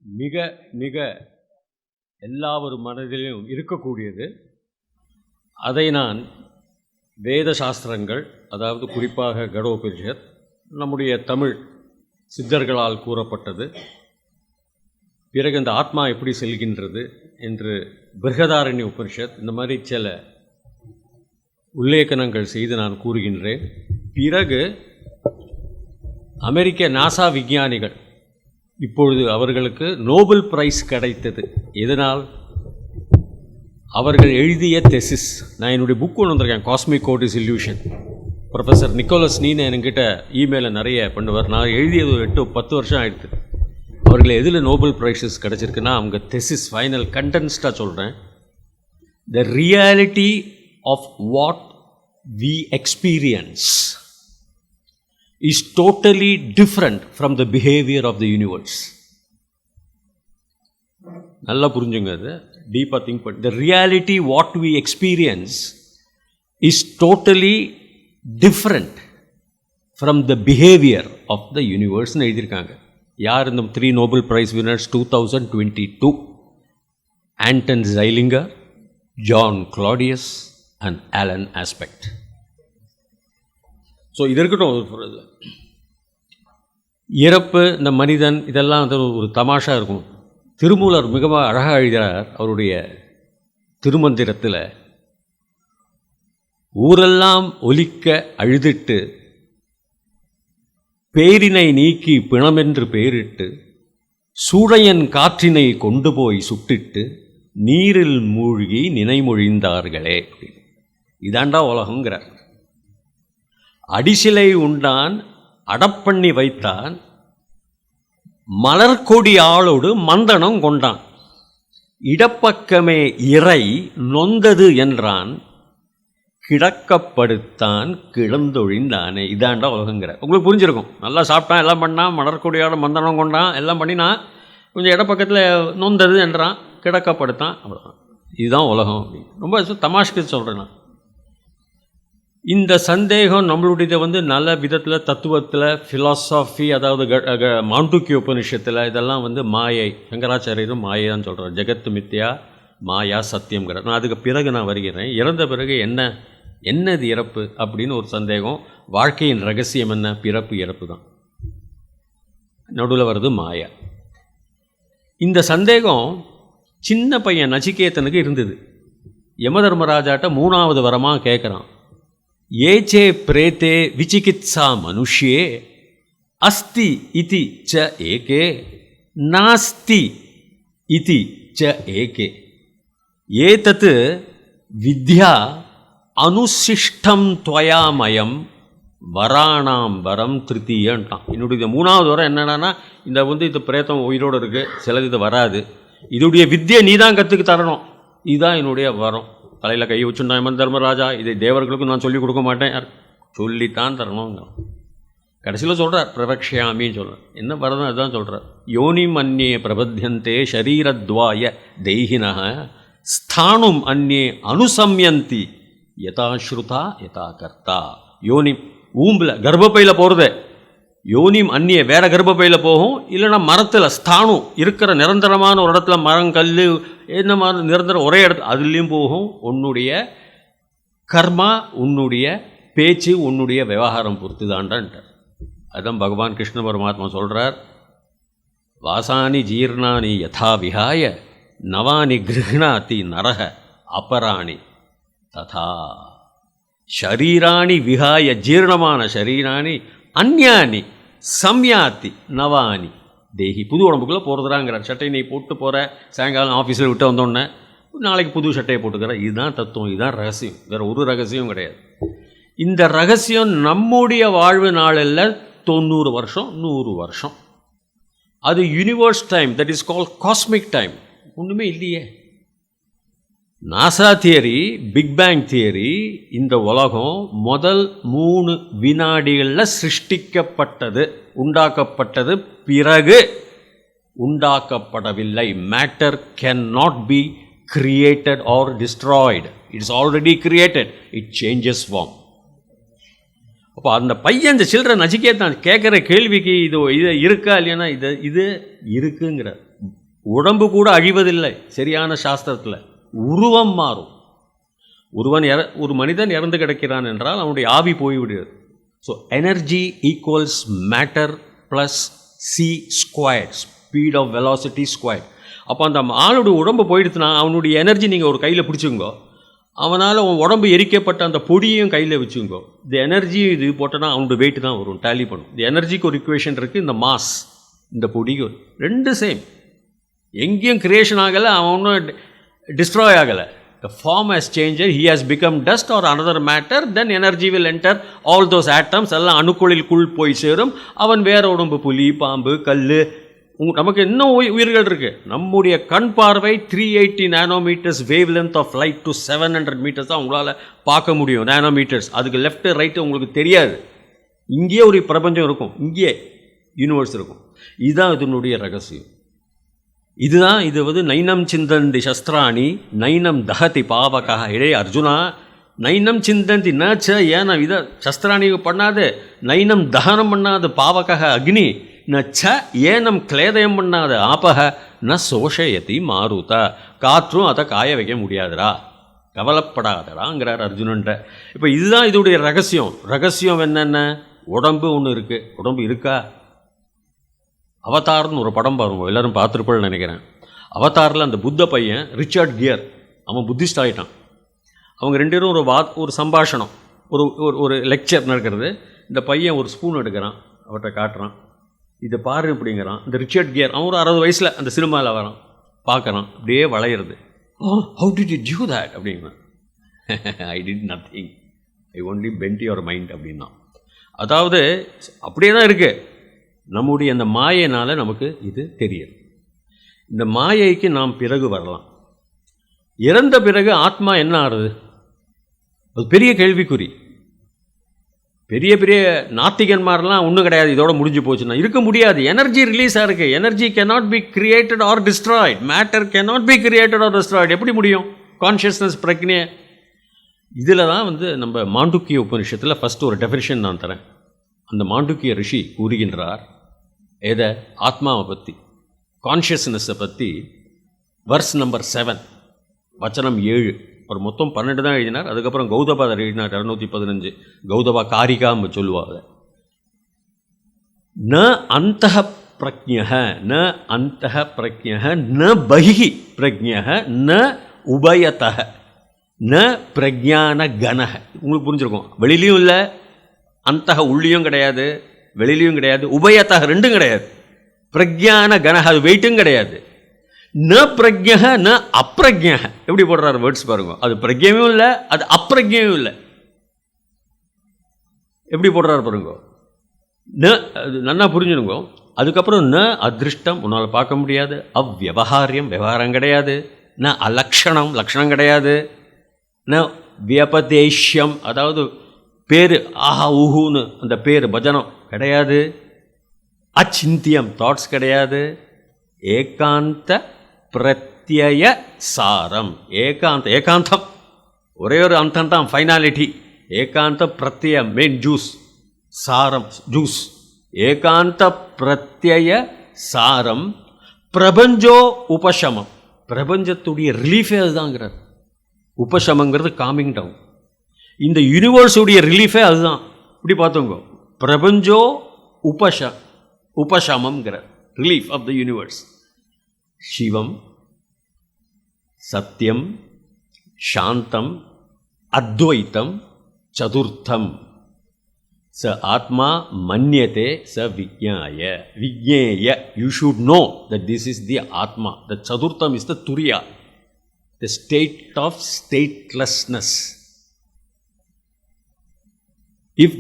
மிக மிக எல்லாரும் மனதிலும் இருக்கக்கூடியது. அதை நான் வேத சாஸ்திரங்கள், அதாவது குறிப்பாக கடோபனிஷத், நம்முடைய தமிழ் சித்தர்களால் கூறப்பட்டது, பிறகு இந்த ஆத்மா எப்படி செல்கின்றது என்று பிருகதாரண்ய உபனிஷத், இந்த மாதிரி சில உல்லேಖனங்கள் செய்து நான் கூறுகின்றேன். பிறகு அமெரிக்க நாசா விஞ்ஞானிகள், இப்பொழுது அவர்களுக்கு நோபல் பிரைஸ் கிடைத்தது. எதனால்? அவர்கள் எழுதிய தெசிஸ். நான் என்னுடைய புக் ஒன்று வந்திருக்கேன், காஸ்மிக் கோடி சொல்யூஷன். ப்ரொஃபஸர் நிக்கோலஸ் நீனை என்கிட்ட இமெயிலில் நிறைய பண்ணுவார். நான் எழுதியது 8-10 வருஷம் ஆகிடுது. அவர்கள் எதில் நோபல் ப்ரைஸஸ் கிடச்சிருக்குன்னா, அவங்க தெசிஸ் ஃபைனல் கண்டென்ஸ்டாக சொல்கிறேன். The reality of what we experience is totally different from the behavior of the universe. நல்லா புரிஞ்சுங்க, அது டீப்பாக திங்க் பண்ணி. The reality what we experience is totally different from the behavior of the universe ன்னு எழுதியிருக்காங்க. யார் இந்த 3 Nobel prize winners 2022? Anton Zeilinger, John Clauser and Alain Aspect. So இது இருக்கட்டும். இறப்பு, இந்த மனிதன், இதெல்லாம் வந்து ஒரு தமாஷா இருக்கும். திருமூலர் மிகவும் அழகாக எழுதுகிறார். அவருடைய திருமந்திரத்தில், ஊரெல்லாம் ஒலிக்க அழுதிட்டு பேரினை நீக்கி பிணமென்று பேரிட்டு சூடையன் காற்றினை கொண்டு போய் சுட்டிட்டு நீரில் மூழ்கி நினைமொழிந்தார்களே. இதாண்டா உலகங்கிறார். அடிசிலை உண்டான், அடப்பண்ணி வைத்தான், மலர்கொடி ஆளோடு மந்தனம் கொண்டான், இடப்பக்கமே இறை நொந்தது என்றான், கிடக்கப்படுத்தான் கிளந்தொழிந்தானே. இதாண்டா உலகங்கிற. உங்களுக்கு புரிஞ்சிருக்கும். நல்லா சாப்பிட்டான், எல்லாம் பண்ணான், மலர்கொடியோட மந்தனம் கொண்டான், எல்லாம் பண்ணினா, கொஞ்சம் இடப்பக்கத்தில் நொந்தது என்றான், கிடக்கப்படுத்தான், அவ்வளோதான். இதுதான் உலகம். ரொம்ப தமாஷ்க்கு சொல்கிறேன் நான். இந்த சந்தேகம் நம்மளுடைய வந்து நல்ல விதத்தில், தத்துவத்தில், ஃபிலாசபி, அதாவது மாண்டூக்கிய உபனிஷத்தில் இதெல்லாம் வந்து மாயை. சங்கராச்சாரியரும் மாயை தான் சொல்கிறார். ஜெகத்து மித்யா, மாயா சத்தியம்ங்கிற. நான் அதுக்கு பிறகு நான் வருகிறேன். இறந்த பிறகு என்னது இறப்பு அப்படின்னு ஒரு சந்தேகம். வாழ்க்கையின் ரகசியம் என்ன? பிறப்பு இறப்பு தான். நடுவில் வருது மாயா. இந்த சந்தேகம் சின்ன பையன் நச்சிகேதனுக்கு இருந்தது. யமதர்மராஜாட்ட 3வது வரமாக கேட்குறான். ஏச்சே பிரேத்தே விசிகித்சா மனுஷ்யே அஸ்தி இதி ச ஏகே நாஸ்தி இதி ச ஏகே ஏதத் வித்யா அனுசிஷ்டம் துவயாமயம் வராணாம் வரம் திருத்தீயன்ட்டான். என்னுடைய 3வது வரம் என்னன்னா, இந்த வந்து இது பிரேத்தம் உயிரோடு இருக்குது, சிலது இது வராது, இதோடைய வித்தியை நீ தான் கற்றுக்கு தரணும். இதுதான் என்னுடைய வரம். தலையில் கை வச்சுட்டான் யமன் தர்மராஜா. இதை தேவர்களுக்கும் நான் சொல்லிக் கொடுக்க மாட்டேன், சொல்லித்தான் தரணுங்க. கடைசியில் சொல்கிறார், பிரபக்ஷாமின்னு சொல்கிறார். என்ன வரணும் அதுதான் சொல்கிறார். யோனிம் அந்நே பிரபத்தியந்தே ஷரீரத்வாய தெய்ஹின ஸ்தானும் அந்நே அனுசம்யந்தி யதா ஸ்ருதா யதா கர்த்தா. யோனிம் ஊம்பில் கர்ப்பப்பையில் போகிறது. யோனிம் அந்நிய வேறு கர்ப்பப்பையில் போகும், இல்லைன்னா மரத்தில் ஸ்தானம் இருக்கிற நிரந்தரமான ஒரு இடத்துல, மரம் கல் என்ன மாதிரி நிரந்தரம் ஒரே இடத்துல, அதுலேயும் போகும். உன்னுடைய கர்மா, உன்னுடைய பேச்சு, உன்னுடைய விவகாரம் பொறுத்து தான்டான்ட்டார். அதுதான் பகவான் கிருஷ்ண பரமாத்மா சொல்கிறார். வாசானி ஜீர்ணானி யதா விஹாய நவானி கிருஹ்ணாதி நரக அபராணி ததா ஷரீராணி விஹாய, ஜீர்ணமான ஷரீராணி அந்யானி சம்யாத்தி நவானி தேகி. புது உடம்புக்குள்ளே போகிறதுறாங்கிறார். சட்டை நீ போட்டு போகிற, சாயங்காலம் ஆஃபீஸில் விட்டு வந்தோடனே நாளைக்கு புது சட்டையை போட்டுக்கிற. இதுதான் தத்துவம், இதுதான் ரகசியம். வேறு ஒரு ரகசியம் கிடையாது. இந்த ரகசியம் நம்முடைய வாழ்வு நாளில் 90 வருஷம் 100 வருஷம். அது universe time, that is call cosmic time. ஒன்றுமே இல்லையே. NASA theory, big bang theory, இந்த உலகம் முதல் 3 வினாடிகளில் சிருஷ்டிக்கப்பட்டது, உண்டாக்கப்பட்டது. பிறகு உண்டாக்கப்படவில்லை. Matter can not be created or destroyed. It's already created. It changes form. அப்போ அப்போ அந்த பையன், இந்த சில்ட்ரன் நச்சிகேதான் கேட்குற கேள்விக்கு இது இருக்கா இல்லைன்னா இது இருக்குங்கிற. உடம்பு கூட அழிவதில்லை சரியான சாஸ்திரத்தில், உருவம் மாறும். ஒரு மனிதன் இறந்து கிடக்கிறான் என்றால் அவனுடைய ஆவி போய்விடுகிறது. So energy equals matter plus C square, speed of velocity square. அப்போ அந்த ஆளுடைய உடம்பு போயிடுச்சுன்னா அவனுடைய எனர்ஜி நீங்கள் ஒரு கையில் பிடிச்சிங்கோ, அவனால் அவன் உடம்பு எரிக்கப்பட்ட அந்த பொடியையும் கையில் வச்சுங்கோ, இந்த எனர்ஜி இது போட்டோன்னா அவனுடைய வெயிட் தான் வரும், டேலி பண்ணும். இந்த எனர்ஜிக்கு ஒரு இக்குவேஷன் இருக்குது, இந்த மாஸ் இந்த பொடிக்கு ரெண்டு சேம். எங்கேயும் கிரியேஷன் ஆகலை, அவன் ஒன்றும் டிஸ்ட்ராய் ஆகலை. The form has changed, he has become dust or another matter, then energy will enter all those atoms, எல்லாம் அணுக்குழிற்குள் போய் சேரும். அவன் வேற உடம்பு, புலி, பாம்பு, கல். நமக்கு இன்னும் உயிர்கள் இருக்குது. நம்முடைய கண் பார்வை 380 nanometres wavelength of light to 700 metres தான் உங்களால் பார்க்க முடியும், நானோமீட்டர்ஸ். அதுக்கு லெஃப்ட் ரைட்டு உங்களுக்கு தெரியாது. இங்கேயே ஒரு பிரபஞ்சம் இருக்கும், இங்கேயே யூனிவர்ஸ் இருக்கும். இதுதான் இதனுடைய ரகசியம். இதுதான் இது நைனம் சிந்தந்தி சஸ்திராணி நைனம் தஹதி பாவகா. இடே அர்ஜுனா, நைனம் சிந்தந்தி நச்ச ஏன இதை சஸ்திராணி பண்ணாது, நைனம் தகனம் பண்ணாது பாவக அக்னி, நச்ச ஏனம் கிளேதயம் பண்ணாது ஆபக, ந சோஷயதி மாருத. காற்றும் அதை காய வைக்க முடியாதுடா, கவலைப்படாதடாங்கிறார் அர்ஜுனன்ற. இப்போ இதுதான் இதோடைய ரகசியம். ரகசியம் என்னென்ன? உடம்பு ஒன்று இருக்குது. உடம்பு இருக்கா? அவதார்னு ஒரு படம் பாருங்க, எல்லோரும் பார்த்துருப்பேன்னு நினைக்கிறேன். அவதாரில் அந்த புத்த பையன் ரிச்சர்ட் கியர், அவன் புத்திஸ்ட் ஆகிட்டான். அவங்க ரெண்டு பேரும் ஒரு சம்பாஷணம், ஒரு லெக்சர் நடக்கிறது. இந்த பையன் ஒரு ஸ்பூன் எடுக்கிறான், அவர்கிட்ட காட்டுறான், இதை பாரு அப்படிங்கிறான். இந்த ரிச்சர்ட் கியர் அவன் ஒரு 60 வயசில் அந்த சினிமாவில் வரான், பார்க்குறான், அப்படியே வளையிறது. How did you do that அப்படிங்கிறான். I did nothing, I only bent your mind அப்படின்னா. அதாவது அப்படியே தான் இருக்குது. நம்முடைய அந்த மாயைனால் நமக்கு இது தெரியும். இந்த மாயைக்கு நாம் பிறகு வரலாம். இறந்த பிறகு ஆத்மா என்ன ஆறுது? அது பெரிய கேள்விக்குறி. பெரிய பெரிய நாத்திகன்மாரெலாம் ஒன்றும் கிடையாது, இதோட முடிஞ்சு போச்சுன்னா இருக்க முடியாது. எனர்ஜி ரிலீஸாக இருக்குது. Energy cannot be created R destroyed, matter cannot be created R destroyed. எப்படி முடியும்? கான்ஷியஸ்னஸ் பிரக்ஞை. இதில் தான் நம்ம மாண்டூக்கிய உபனிஷத்தில் ஃபஸ்ட்டு ஒரு டெஃபினிஷன் நான் தரேன். அந்த மாண்டூக்கிய ரிஷி கூறுகின்றார், எதை? ஆத்மாவை பற்றி, கான்ஷியஸ்னஸை பற்றி. வர்ஸ் நம்பர் 7 வச்சனம் 7. அவர் மொத்தம் 12 தான் எழுதினார். அதுக்கப்புறம் கௌதபாதர் எழுதினார் 215. கௌதபா காரிகாம்பு சொல்லுவாங்க. ந அந்தஹ பிரக்ஞஹ, ந அந்தஹ பிரக்ஞஹ, ந பஹி பிரக்ஞஹ, ந உபயதஹ, ந பிரஜான கணஹ. உங்களுக்கு புரிஞ்சிருக்கும். வெளியிலையும் இல்லை, அந்தஹ உள்ளியும் கிடையாது, வெளியிலையும் கிடையாது, உபயத்தக ரெண்டும் கிடையாது, பிரஜான கணஹ அது வெயிட்டும் கிடையாது. ந பிரஜ்ஞஹ ந அப்பிரஜ்ஞஹ. எப்படி போடுறாரு வேர்ட்ஸ் பாருங்க. அது பிரஜ்ஞமும் இல்லை, அது அப்பிரஜ்ஞமும் இல்லை. எப்படி போடுறாரு பாருங்க. ந அது நல்லா புரிஞ்சுடுங்க. அதுக்கப்புறம் ந அதிருஷ்டம், உன்னால் பார்க்க முடியாது. அவ்வியவகாரியம், விவகாரம் கிடையாது. ந அலக்ஷணம், லக்ஷணம் கிடையாது. ந வியபதேஷ்யம், அதாவது பேர் ஆஹா ஊஹுன்னு அந்த பேர் பஜனம் கிடையாது. அச்சிந்தியம், தாட்ஸ் கிடையாது. ஏகாந்த பிரத்யய சாரம், ஏகாந்தம் ஒரே ஒரு அந்தம் தான், ஃபைனாலிட்டி. ஏகாந்த பிரத்ய மெயின் ஜூஸ், சாரம் ஜூஸ். ஏகாந்த பிரத்யய சாரம். பிரபஞ்சோ உபசமம், பிரபஞ்சத்துடைய ரிலீஃபே அதுதாங்கிறார். உபசமங்கிறது காமிங் டவுன். இந்த யூனிவர்ஸுடைய ரிலீஃபே அதுதான். இப்படி பார்த்தோங்க. பிரபஞ்சோ உபசமம்ங்கிற ரிலீஃப் ஆஃப் த யூனிவர்ஸ். சிவம், சத்தியம், சாந்தம், அத்வைத்தம், சதுர்த்தம். ச ஆத்மா மன்யதே ச விஜ்ஞாய. விஜ்ஞேய, you should know that this is the atma. The chaturtham is the turiya, the state of statelessness. If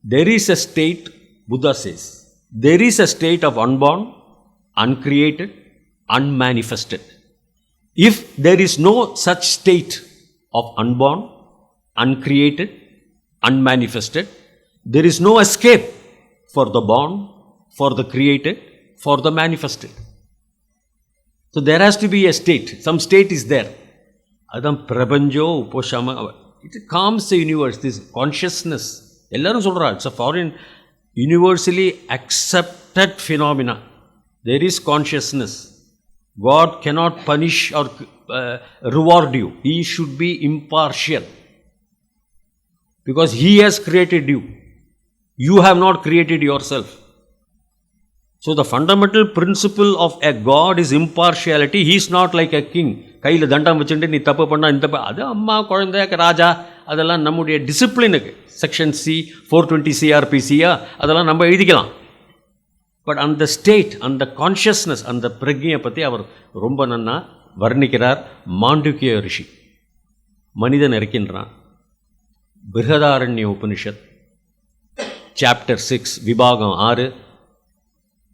there is a state, Buddha says, there is a state of unborn, uncreated, unmanifested. If there is no such state of unborn, uncreated, unmanifested, there is no escape for the born, for the created, for the manifested. So there has to be a state, some state is there. Adam Prabhanjo Uposhama. It calms the universe, this consciousness எல்லாரும் சொல்கிறா, it's a foreign universally accepted phenomena. There is consciousness. God cannot punish or reward you. He should be impartial because He has created you. You have not created yourself. So the fundamental principle of a God is impartiality. He is not like a king. கையில் தண்டம் வச்சுட்டு நீ தப்பு பண்ணால் இந்த அது அம்மா குழந்தை ராஜா அதெல்லாம் நம்முடைய டிசிப்ளினுக்கு செக்ஷன் சி 420 சிஆர்பிசியா அதெல்லாம் நம்ம எழுதிக்கலாம். பட் அந்த ஸ்டேட், அந்த கான்ஷியஸ்னஸ், அந்த பிரக்ஞையை பற்றி அவர் ரொம்ப நன்னா வர்ணிக்கிறார். மாண்டூக்கிய ரிஷி மனிதன் இருக்கின்றான். பிருஹதாரண்ய உபனிஷத் சாப்டர் 6 விபாகம் 6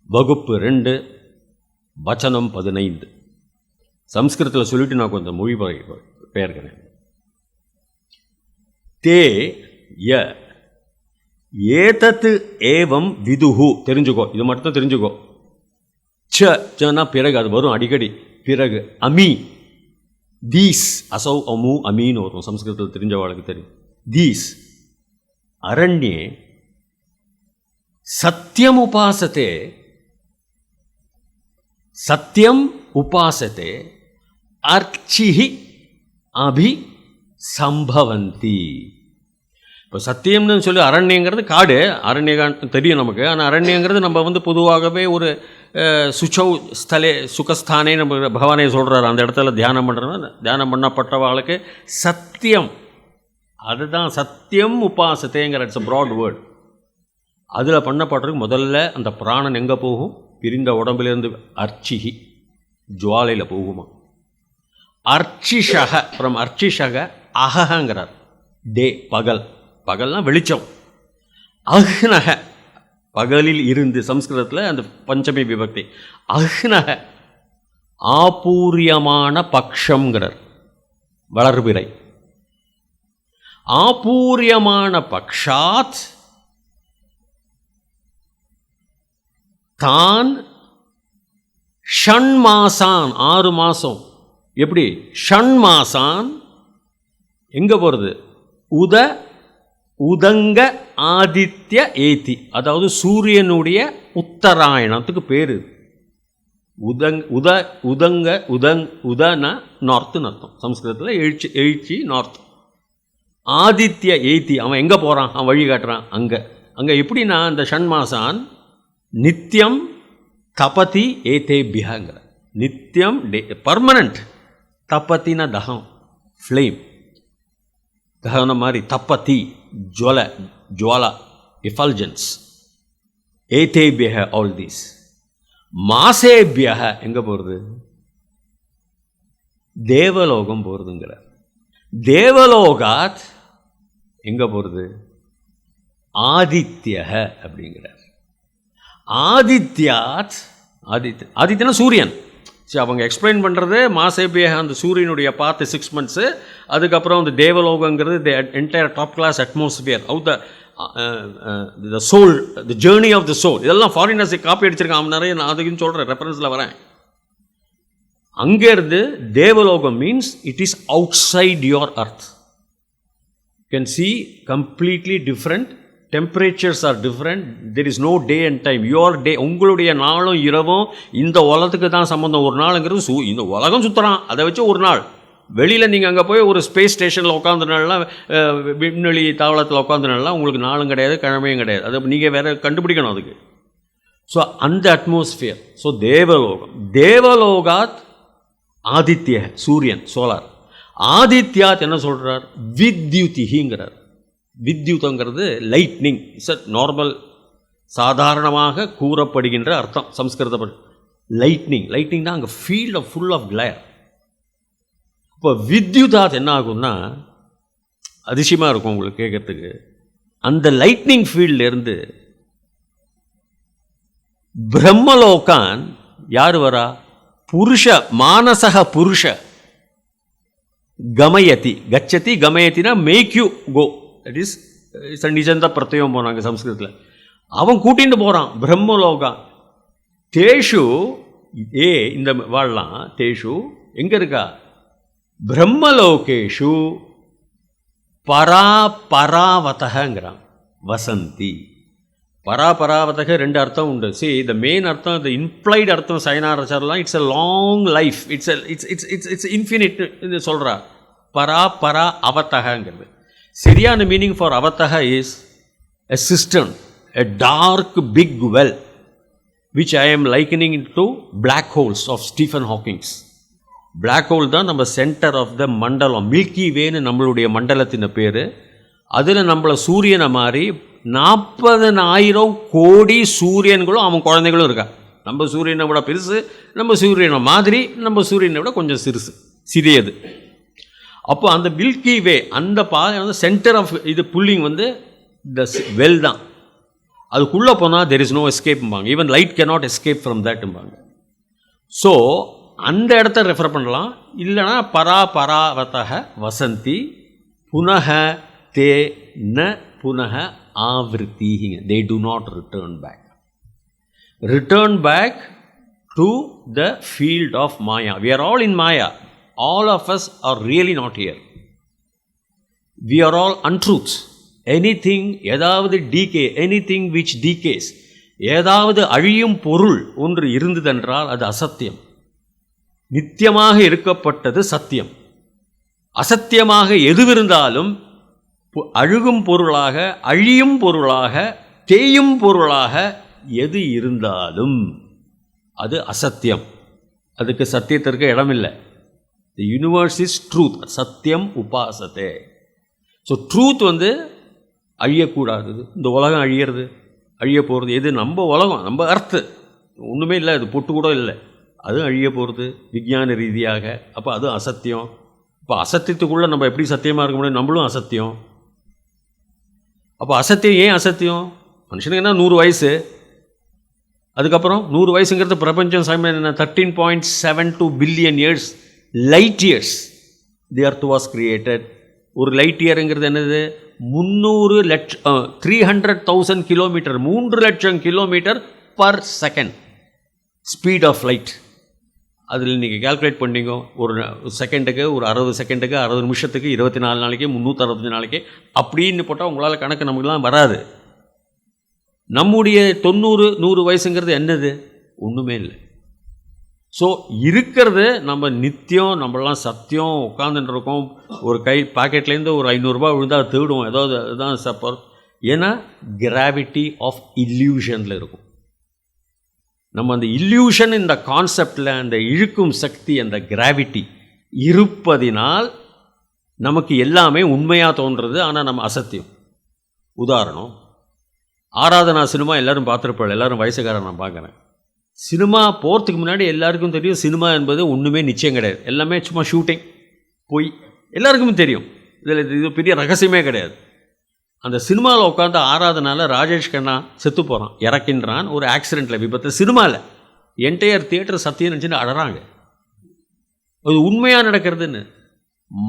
வகுப்பு 2 வச்சனம் 15. சம்ஸ்கிருதத்தில் சொல்லிட்டு நான் கொஞ்சம் மொழி பெயர்க்கிறேன். தே ய ஏதத்து ஏவம் விதுஹு, தெரிஞ்சுக்கோ, இது மட்டும் தெரிஞ்சுக்கோ. சனா பிறகு அது வரும் அடிக்கடி. பிறகு அமி, தீஸ், அசௌ அமு அமீன்னு வரும் சம்ஸ்கிருதத்தில் தெரிஞ்சவாளுக்கு தெரியும். தீஸ் அரண்யே சத்தியம் உபாசத்தே, சத்தியம் உபாசத்தே அர்ச்சிஹி அபி சம்பவந்தி. இப்போ சத்தியம்னு சொல்லி அரண்யங்கிறது காடு, அரண்யகான் தெரியும் நமக்கு. ஆனால் அரண்யங்கிறது நம்ம பொதுவாகவே ஒரு சுச்சௌ ஸ்தலே சுகஸ்தானே நம்ம பகவானே சொல்கிறார். அந்த இடத்துல தியானம் பண்ணுறது, தியானம் பண்ணப்பட்டவாளுக்கு சத்தியம், அதுதான் சத்தியம் உபாசத்தைங்கிற இட்ஸ் அ ப்ராட் வேர்ட். அதில் பண்ணப்படுறதுக்கு முதல்ல அந்த பிராணன் எங்கே போகும்? பிரிந்த உடம்புலேருந்து அர்ச்சிஹி, ஜுவாலையில் போகுமா. அர்ச்சிஷக, ஃப்ரம் அர்ச்சிஷக அகங்கிறார், டே, பகல், பகல்னால் வெளிச்சம். அஹ்னக, பகலில் இருந்து, சம்ஸ்கிருதத்தில் அந்த பஞ்சமி விபக்தி. அஹ்னக ஆபூரியமான பக்ஷங்கிறார், வளர்பிறை. ஆபூரியமான பக்ஷாத் தான் ஷண்மாசான், 6 மாதம். எப்படி? ஷண்மாசான் எங்கே போகிறது? உதங்க ஆதித்ய ஏத்தி, அதாவது சூரியனுடைய உத்தராயணத்துக்கு பேர். உதனா நார்த்துன்னு அர்த்தம் சம்ஸ்கிருதத்தில். எழுச்சி நார்த். ஆதித்ய ஏத்தி, அவன் எங்கே போகிறான்? அவன் வழி காட்டுறான் அங்கே எப்படின்னா, அந்த ஷண்மாசான் நித்தியம் தபதி ஏதேபியங்கிற, நித்தியம் பர்மனண்ட். தபத்தின தகம், ஃப்ளேம், தகன மாதிரி. தப்பத்தி ஜுவாலா, எஃபல்ஜன்ஸ். ஏதேபிய ஆல் தீஸ். மாசேபிய எங்கே போகிறது? தேவலோகம் போகிறதுங்கிறார். தேவலோகாத் எங்கே போகிறது? ஆதித்ய அப்படிங்கிறார். ஆதித்யாத், ஆதித்யனா சூரியன். சரி, அவங்க எக்ஸ்பிளைன் பண்ணுறது மாசேபிய அந்த சூரியனுடைய பார்த்து 6 months. அதுக்கப்புறம் அந்த தேவலோகங்கிறது the entire top class atmosphere, out the soul, the journey of the soul. இதெல்லாம் ஃபாரினர்ஸை காப்பி அடிச்சிருக்கான் நிறைய. நான் அதுக்குன்னு சொல்கிறேன், ரெஃபரன்ஸில் வரேன். அங்கேருந்து தேவலோகம் means it is outside your earth. You can see completely different. Temperatures are different. There is no day and time. Your day, உங்களுடைய நாளும் இரவும் இந்த உலகத்துக்கு தான் சம்மந்தம். ஒரு நாளுங்கிறது இந்த உலகம் சுற்றுறான், அதை வச்சு ஒரு நாள். வெளியில் நீங்கள் அங்கே போய் ஒரு ஸ்பேஸ் ஸ்டேஷனில் உட்காந்துனாலாம், விண்வெளி தாவளத்தில் உட்காந்துனாலாம் உங்களுக்கு நாளும் கிடையாது, கிழமையும் கிடையாது. அதை நீங்கள் வேறு கண்டுபிடிக்கணும் அதுக்கு. ஸோ அந்த அட்மாஸ்பியர். ஸோ தேவலோகம். தேவலோகாத் ஆதித்ய, சூரியன், சோலார். ஆதித்யாத் என்ன சொல்கிறார்? வித்யுதிங்கிறார். வித்யுதங்கிறது லைட்னிங். இட்ஸ் அ நார்மல், சாதாரணமாக கூறப்படுகின்ற அர்த்தம் சம்ஸ்கிருதப்படி. லைட்னிங், லைட்னிங் தான் அங்கே field of full of glare. இப்போ வித்யுதாத் என்ன ஆகும்னா, அதிசயமாக இருக்கும் உங்களுக்கு கேட்கறதுக்கு. அந்த லைட்னிங் ஃபீல்ட்லேருந்து பிரம்மலோகான் யார் வரா? புருஷ, மானசக புருஷ கமயதி, கச்சதி கமயத்தினா make you go. That is நிஜந்த பிரத்யம் போனாங்க சம்ஸ்கிருதத்தில். அவன் கூட்டிகிட்டு போகிறான் பிரம்மலோகா. தேஷு இந்த வாழலாம். தேஷு எங்கே இருக்கா? பிரம்மலோகேஷு பராவதங்கிறான். வசந்தி. பராபராவதக ரெண்டு அர்த்தம் உண்டு. த மெயின் அர்த்தம், த இம்ப்ளைடு அர்த்தம் சைனாரச்சாரெலாம் it's a long life, it's infinite இது சொல்கிறா. பரா அவத்தகங்கிறது. சரியான மீனிங் ஃபார் அவத்தக is a system, a dark big well, which I am likening to black holes of Stephen Hawking. Black hole தான் நம்ம சென்டர் ஆஃப் த மண்டலம், மில்கி வேன்னு நம்மளுடைய மண்டலத்தின் பேர். அதில் நம்மளை சூரியனை மாதிரி 40,000 கோடி சூரியன்களும் அவன் குழந்தைகளும் இருக்கா. நம்ம சூரியனை விட பெருசு, நம்ம சூரியனை மாதிரி, நம்ம சூரியனை விட கொஞ்சம் சிறியது. அப்போ அந்த மில்கி வே, அந்த பாதை வந்து சென்டர் ஆஃப் இது புல்லிங் வந்து த வெல் தான். அதுக்குள்ளே போனால் தெர் இஸ் நோ எஸ்கேப்பாங்க. Even light cannot escape from தேட்பாங்க. ஸோ அந்த இடத்த ரெஃபர் பண்ணலாம். இல்லைனா பராவதக வசந்தி புனக தே ந புனக ஆவிருத்திங்க. They do not return back to the field of maya. We are all in maya. All of us are really not here. We are all untruths. Anything, ஏதாவது decay, anything which decays, ஏதாவது அழியும் பொருள் ஒன்று இருந்ததென்றால் அது அசத்தியம். நித்தியமாக இருக்கப்பட்டது சத்தியம். அசத்தியமாக எதுவிருந்தாலும் அழுகும் பொருளாக, அழியும் பொருளாக, தேயும் பொருளாக எது இருந்தாலும் அது அசத்தியம். அதுக்கு சத்தியத்திற்கு இடமில்லை. The universe is truth. சத்தியம் உபாசத்தே. ஸோ ட்ரூத் வந்து அழியக்கூடாது. இந்த உலகம் அழிய போகிறது எது? நம்ம உலகம், நம்ம அர்த்து ஒன்றுமே இல்லை, அது பொட்டு கூட இல்லை, அது அழிய போகிறது விஞ்ஞான ரீதியாக. அப்போ அது அசத்தியம். இப்போ அசத்தியத்துக்குள்ளே நம்ம எப்படி சத்தியமாக இருக்க முடியும்? நம்மளும் அசத்தியம். அப்போ அசத்தியம் ஏன் அசத்தியம்? மனுஷனுக்கு என்ன 100 வயசு, அதுக்கப்புறம் 100 வயசுங்கிறது பிரபஞ்சம் சமயம் என்ன 13.72 billion years, light years the earth was created. ஒரு லைட் இயருங்கிறது என்னது? 300,000 கிலோமீட்டர், 3 லட்சம் kilometre per second speed of light. அதில் நீங்கள் கால்குலேட் பண்ணிங்க, ஒரு செகண்டுக்கு ஒரு 60 செகண்டுக்கு 60 நிமிஷத்துக்கு 24 நாளைக்கு 365 நாளைக்கு அப்படின்னு போட்டால் உங்களால் கணக்கு நமக்குலாம் வராது. நம்முடைய 90-100 வயசுங்கிறது என்னது? ஒன்றுமே இல்லை. ஸோ இருக்கிறது நம்ம நித்தியம், நம்மளாம் சத்தியம் உட்காந்துட்டு இருக்கோம். ஒரு கை பாக்கெட்லேருந்து ஒரு 500 ரூபாய் விழுந்தால் தேடுவோம், ஏதாவது அதுதான் சப்பர். ஏன்னா கிராவிட்டி ஆஃப் இல்யூஷனில் இருக்கும். நம்ம அந்த இல்யூஷன், இந்த கான்செப்டில் அந்த இழுக்கும் சக்தி, அந்த கிராவிட்டி இருப்பதினால் நமக்கு எல்லாமே உண்மையாக தோன்றுறது. ஆனால் நம்ம அசத்தியம். உதாரணம், ஆராதனா சினிமா எல்லோரும் பார்த்துருப்பாள். எல்லோரும் வயசுக்காரன் நான் பார்க்குறேன். சினிமா போகிறதுக்கு முன்னாடி எல்லாருக்கும் தெரியும் சினிமா என்பது ஒன்றுமே நிச்சயம் கிடையாது, எல்லாமே சும்மா ஷூட்டிங் போய் எல்லாருக்குமே தெரியும். இதில் இது பெரிய ரகசியமே கிடையாது. அந்த சினிமாவில் உட்காந்து ஆராதனால ராஜேஷ் கண்ணா செத்து போகிறான், இறக்கின்றான் ஒரு ஆக்சிடெண்ட்டில், விபத்து. சினிமாவில் என்டையர் தியேட்டர் சத்தியம் நினச்சின்னு அழறாங்க. அது உண்மையாக நடக்கிறதுன்னு.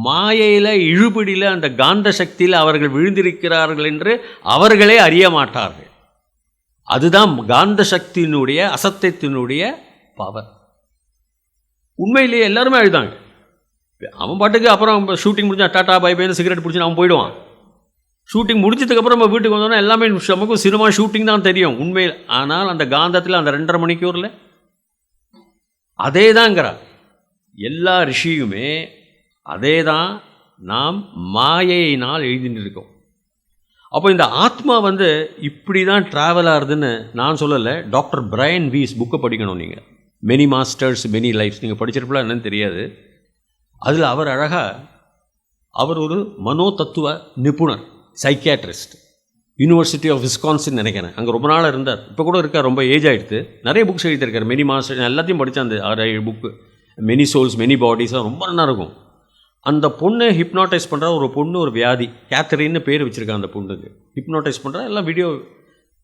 மாயையில், இழுபிடியில், அந்த காந்த சக்தியில் அவர்கள் விழுந்திருக்கிறார்கள் என்று அவர்களே அறிய மாட்டார்கள். அதுதான் காந்த சக்தியினுடைய, அசத்தியத்தினுடைய பவர். உண்மையிலேயே எல்லாருமே அழுதாங்க. அவன் பாட்டுக்கு அப்புறம் ஷூட்டிங் முடிஞ்சா டாட்டா பை பைன்னு சிகரெட் பிடிச்சின்னு அவன் போயிடுவான். ஷூட்டிங் முடிஞ்சதுக்கப்புறம் நம்ம வீட்டுக்கு வந்தோன்னா எல்லாமே நமக்கும் சினிமா ஷூட்டிங் தான் தெரியும் உண்மையில். ஆனால் அந்த காந்தத்தில் அந்த 2.5 மணிக்கூரில் அதே தாங்கிறார் எல்லா ரிஷியுமே. அதே தான் நாம் மாயையினால் எழுதிட்டு இருக்கோம். அப்போ இந்த ஆத்மா வந்து இப்படி தான் ட்ராவல் ஆகுதுன்னு நான் சொல்லலை. டாக்டர் பிரையன் வீஸ் புக்கை படிக்கணும் நீங்கள். மெனி மாஸ்டர்ஸ் மெனி லைஃப்ஸ் நீங்கள் படிச்சிருப்பலாம், என்னன்னு தெரியாது. அதில் அவர் அழகாக, அவர் ஒரு மனோ தத்துவ நிபுணர், சைக்கியாட்ரிஸ்ட், யூனிவர்சிட்டி ஆஃப் விஸ்கான்சின் நினைக்கிறேன். அங்கே ரொம்ப நாள் இருந்தார். இப்போ கூட இருக்கார், ரொம்ப ஏஜ் ஆகிடுது. நிறைய புக்ஸ் எழுதியிருக்கார். மெனி மாஸ்டர் எல்லாத்தையும் படித்தேன். அந்த 6-7 புக்கு. மெனி சோல்ஸ் மெனி பாடிஸாக ரொம்ப நல்லா இருக்கும். அந்த பொண்ணை ஹிப்னாட்டைஸ் பண்ணுற ஒரு பொண்ணு, ஒரு வியாதி, கேத்தரின்னு பேர் வச்சுருக்காங்க அந்த பொண்ணுக்கு. ஹிப்னாட்டைஸ் பண்ணுற எல்லாம் வீடியோ.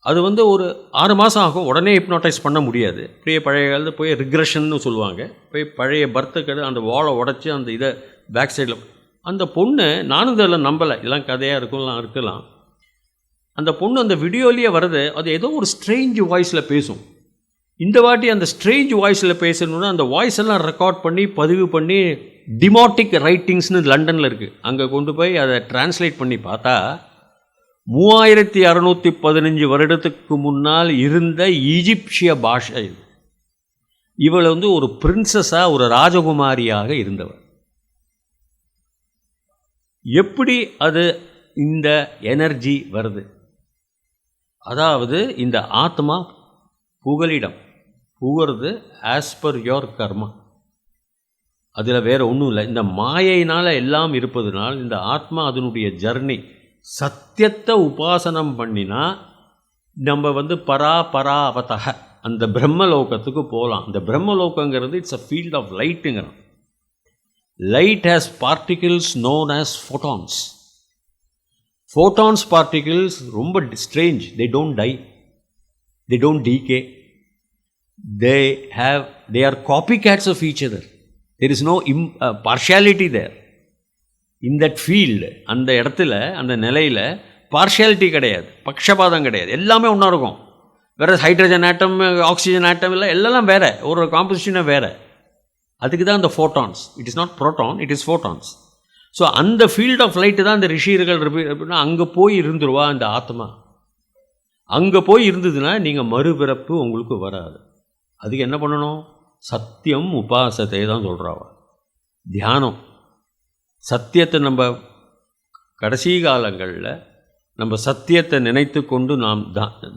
அது வந்து ஒரு 6 மாதம் ஆகும். உடனே ஹிப்னாட்டைஸ் பண்ண முடியாது. பழைய காலத்தில் போய் ரிக்ரெஷன்னு சொல்லுவாங்க. போய் பழைய பர்த்துக்கு அந்த வாழை உடச்சி அந்த இதை பேக் சைடில். அந்த பொண்ணு, நானும் இதெல்லாம் நம்பலை, எல்லாம் கதையாக இருக்கலாம். அந்த பொண்ணு அந்த வீடியோலேயே வருது. அது ஏதோ ஒரு ஸ்ட்ரேஞ்ச் வாய்ஸில் பேசும். இந்த வாட்டி அந்த ஸ்ட்ரேஞ்ச் வாய்ஸில் பேசணுன்னா அந்த வாய்ஸ் எல்லாம் ரெக்கார்ட் பண்ணி பதிவு பண்ணி டிமாட்டிக் ரைட்டிங்ஸ்னு லண்டனில் இருக்குது, அங்கே கொண்டு போய் அதை டிரான்ஸ்லேட் பண்ணி பார்த்தா 3615 வருடத்துக்கு முன்னால் இருந்த ஈஜிப்சிய பாஷை இது. இவள் ஒரு பிரின்சஸாக, ஒரு ராஜகுமாரியாக இருந்தவர். எப்படி அது இந்த எனர்ஜி வருது? அதாவது இந்த ஆத்மா புகலிடம் புகழ்றது ஆஸ் பர் யோர் கர்மா. அதில் வேறு ஒன்றும் இல்லை. இந்த மாயையினால் எல்லாம் இருப்பதுனால் இந்த ஆத்மா அதனுடைய ஜர்னி சத்தியத்தை உபாசனம் பண்ணினா நம்ம பராபராவதக அந்த பிரம்மலோகத்துக்கு போகலாம். இந்த பிரம்மலோகங்கிறது இட்ஸ் அ ஃபீல்ட் ஆஃப் லைட்டுங்கிறோம். Light has particles known as photons. Photons particles ரொம்ப strange. They don't die, they don't decay, they are copycats of each other. There is no partiality there. In that field, அந்த இடத்துல, அந்த நிலையில் partiality கிடையாது, பக்ஷபாதம் கிடையாது, எல்லாமே ஒன்றா இருக்கும். வேறு ஹைட்ரஜன் ஆட்டம், ஆக்சிஜன் ஆட்டம் இல்லை, எல்லாம் வேறு, ஒரு காம்போசிஷனை வேறு. அதுக்கு தான் இந்த photons. It is not proton, it is photons. So அந்த ஃபீல்ட் ஆஃப் லைட்டு தான் இந்த ரிஷியர்கள் அப்படின்னா அங்கே போய் இருந்துருவா இந்த ஆத்மா. அங்கே போய் இருந்ததுன்னா நீங்கள் மறுபிறப்பு உங்களுக்கு வராது. அதுக்கு என்ன பண்ணணும்? சத்தியம் உபாசத்தை தான் சொல்கிறாவா. தியானம். சத்தியத்தை நம்ம கடைசி காலங்களில் நம்ம சத்தியத்தை நினைத்து கொண்டு நாம்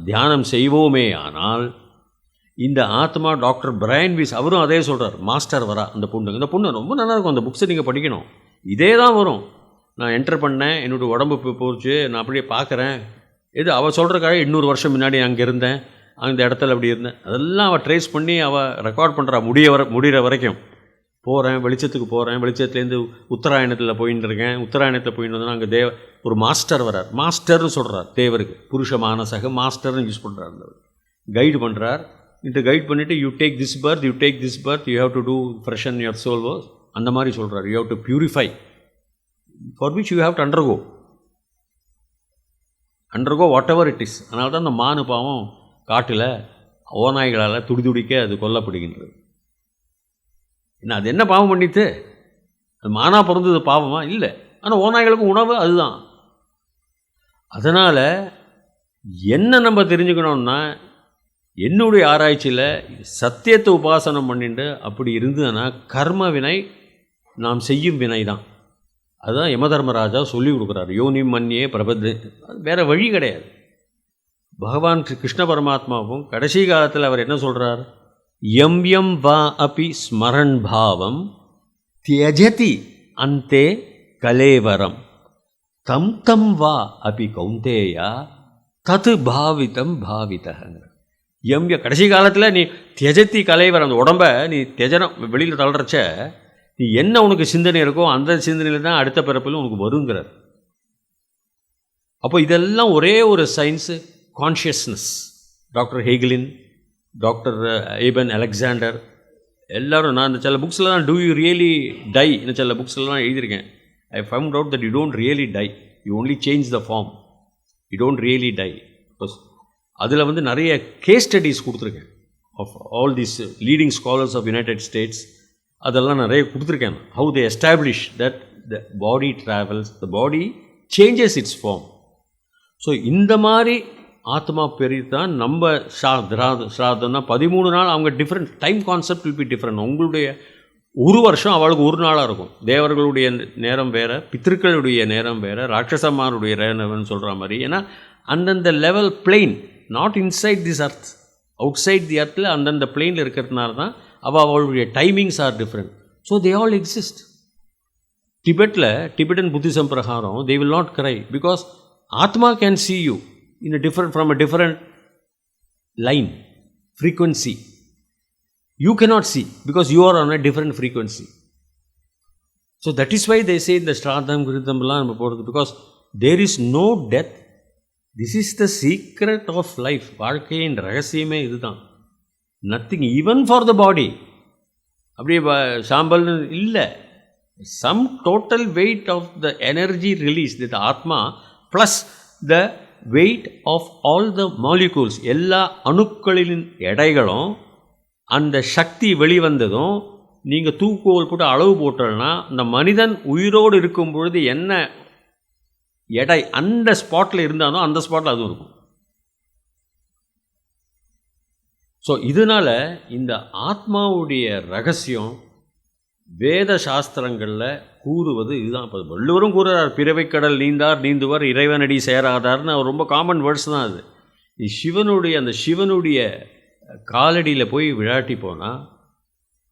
தியானம் செய்வோமே. ஆனால் இந்த ஆத்மா டாக்டர் பிரையன் வீஸ் அவரும் அதே சொல்கிறார். மாஸ்டர் வரா அந்த பொண்ணு, இந்த பொண்ணு ரொம்ப நல்லாயிருக்கும், அந்த புக்ஸை நீங்கள் படிக்கணும். இதே தான் வரும். நான் என்டர் பண்ணேன், என்னோடய உடம்பு போச்சு, நான் அப்படியே பார்க்குறேன். இது அவள் சொல்கிறக்காக 200 வருஷம் முன்னாடி அங்கே இருந்தேன், அந்த இடத்துல அப்படி இருந்தேன், அதெல்லாம் அவள் ட்ரேஸ் பண்ணி அவள் ரெக்கார்ட் பண்ணுறா. முடிகிற வரைக்கும் போகிறேன், வெளிச்சத்துக்கு போகிறேன், வெளிச்சத்துலேருந்து உத்தராயணத்தில் போயின்னு இருக்கேன். உத்தராயணத்தில் போயின்னு வந்தோன்னா அங்கே ஒரு மாஸ்டர் வரார். மாஸ்டர்னு சொல்கிறார் தேவருக்கு. புருஷ மானசக மாஸ்டர்னு யூஸ் பண்ணுறார். கைடு பண்ணுறார். இந்த கைட் பண்ணிவிட்டு you take this birth, you have to do freshen your soul was, அந்த மாதிரி சொல்கிறார். You have to purify, for which you have to undergo whatever it is. அதனால தான் அந்த மானு பாவம் காட்டில் ஓநாய்களால் துடிதுடிக்க அது கொல்லப்படுகின்றது. என்ன அது என்ன பாவம் பண்ணிட்டு? அது மானா பிறந்தது பாவமா? இல்லை. ஆனால் ஓநாய்களுக்கு உணவு அதுதான். அதனால் என்ன நம்ம தெரிஞ்சுக்கணும்னா, என்னுடைய ஆராய்ச்சியில் சத்தியத்தை உபாசனம் பண்ணிட்டு அப்படி இருந்ததுன்னா கர்ம வினை நாம் செய்யும் வினை தான். அதுதான் யமதர்மராஜா சொல்லி கொடுக்குறாரு. யோனி மன்னியே பிரபத்து. வேறு வழி கிடையாது. பகவான் கிருஷ்ண பரமாத்மாவும் கடைசி காலத்தில் அவர் என்ன சொல்கிறார்? எம் எம் வா அபி ஸ்மரன் பாவம் தியஜதி அந்தே கலேவரம் தம் தம் வா அபி கௌந்தேயா தது பாவிதம் பாவிதங்கிற. கடைசி காலத்தில் நீ தியஜத்தி கலைவர், அந்த உடம்பை நீ தியஜனம் வெளியில் தள்ளுறச்ச நீ என்ன உனக்கு சிந்தனை இருக்கோ அந்த சிந்தனையில் தான் அடுத்த பிறப்பில் உனக்கு வருங்கிறார். அப்போ இதெல்லாம் ஒரே ஒரு science, consciousness. Doctor Hagelin, doctor Eben Alexander எல்லோரும், நான் இந்த சில புக்ஸ்லாம் டூ யூ ரியலி டை இந்த சில புக்ஸ்லாம் எழுதியிருக்கேன். I found out that you don't really die, you only change the form, you don't really die. Because அதில் நிறைய கேஸ் ஸ்டடீஸ் கொடுத்துருக்கேன் of all these leading scholars of United States. அதெல்லாம் நிறைய கொடுத்துருக்கேன். How they establish that the body travels, the body changes its form. So இந்த மாதிரி ஆத்மா பெரிய தான் நம்ம ஸ்ராதம்னா 13 நாள். அவங்க different time concept will be different. உங்களுடைய ஒரு வருஷம் அவளுக்கு ஒரு நாளாக இருக்கும். தேவர்களுடைய நேரம் வேறு, பித்திருக்களுடைய நேரம் வேறு, ராட்சசமாருடைய நேரம்னு சொல்கிற மாதிரி. ஏன்னா அந்தந்த level plane, not inside this earth, outside the அர்த்தில் அந்தந்த பிளெயினில் இருக்கிறதுனால தான் அவளுடைய timings are different. So they all exist. Tibetan Buddhism பிரகாரம் they will not cry because atma can see you in a different, from a different line, frequency. You cannot see because you are on a different frequency. So that is why they say in the Shraddham Gridhamலாம் நம்ம போகிறது, because there is no death. This is the secret of life. வாழ்க்கையின் ரகசியமே இதுதான். Nothing even for the body. அப்படியே சாம்பல்னு இல்லை. Some total weight of the energy released, that ஆத்மா plus the weight of all the molecules, எல்லா அணுக்களின் எடைகளும் அந்த சக்தி வெளிவந்ததும் நீங்கள் தூக்குவோல் போட்டு அளவு போட்டோன்னா அந்த மனிதன் உயிரோடு இருக்கும் பொழுது என்ன எடை அந்த ஸ்பாட்டில் இருந்தாலும் அந்த ஸ்பாட்டில் அதுவும் இருக்கும். ஸோ இதனால் இந்த ஆத்மாவுடைய ரகசியம் வேத சாஸ்திரங்களில் கூறுவது இதுதான். இப்போ வள்ளுவரும் கூறுறார், பிறவைக்கடல் நீந்தார் நீந்துவர் இறைவனடி சேராதார்னு அவர் ரொம்ப காமன் வேர்ட்ஸ் தான் அது. அந்த சிவனுடைய காலடியில் போய் விளையாட்டி போனால்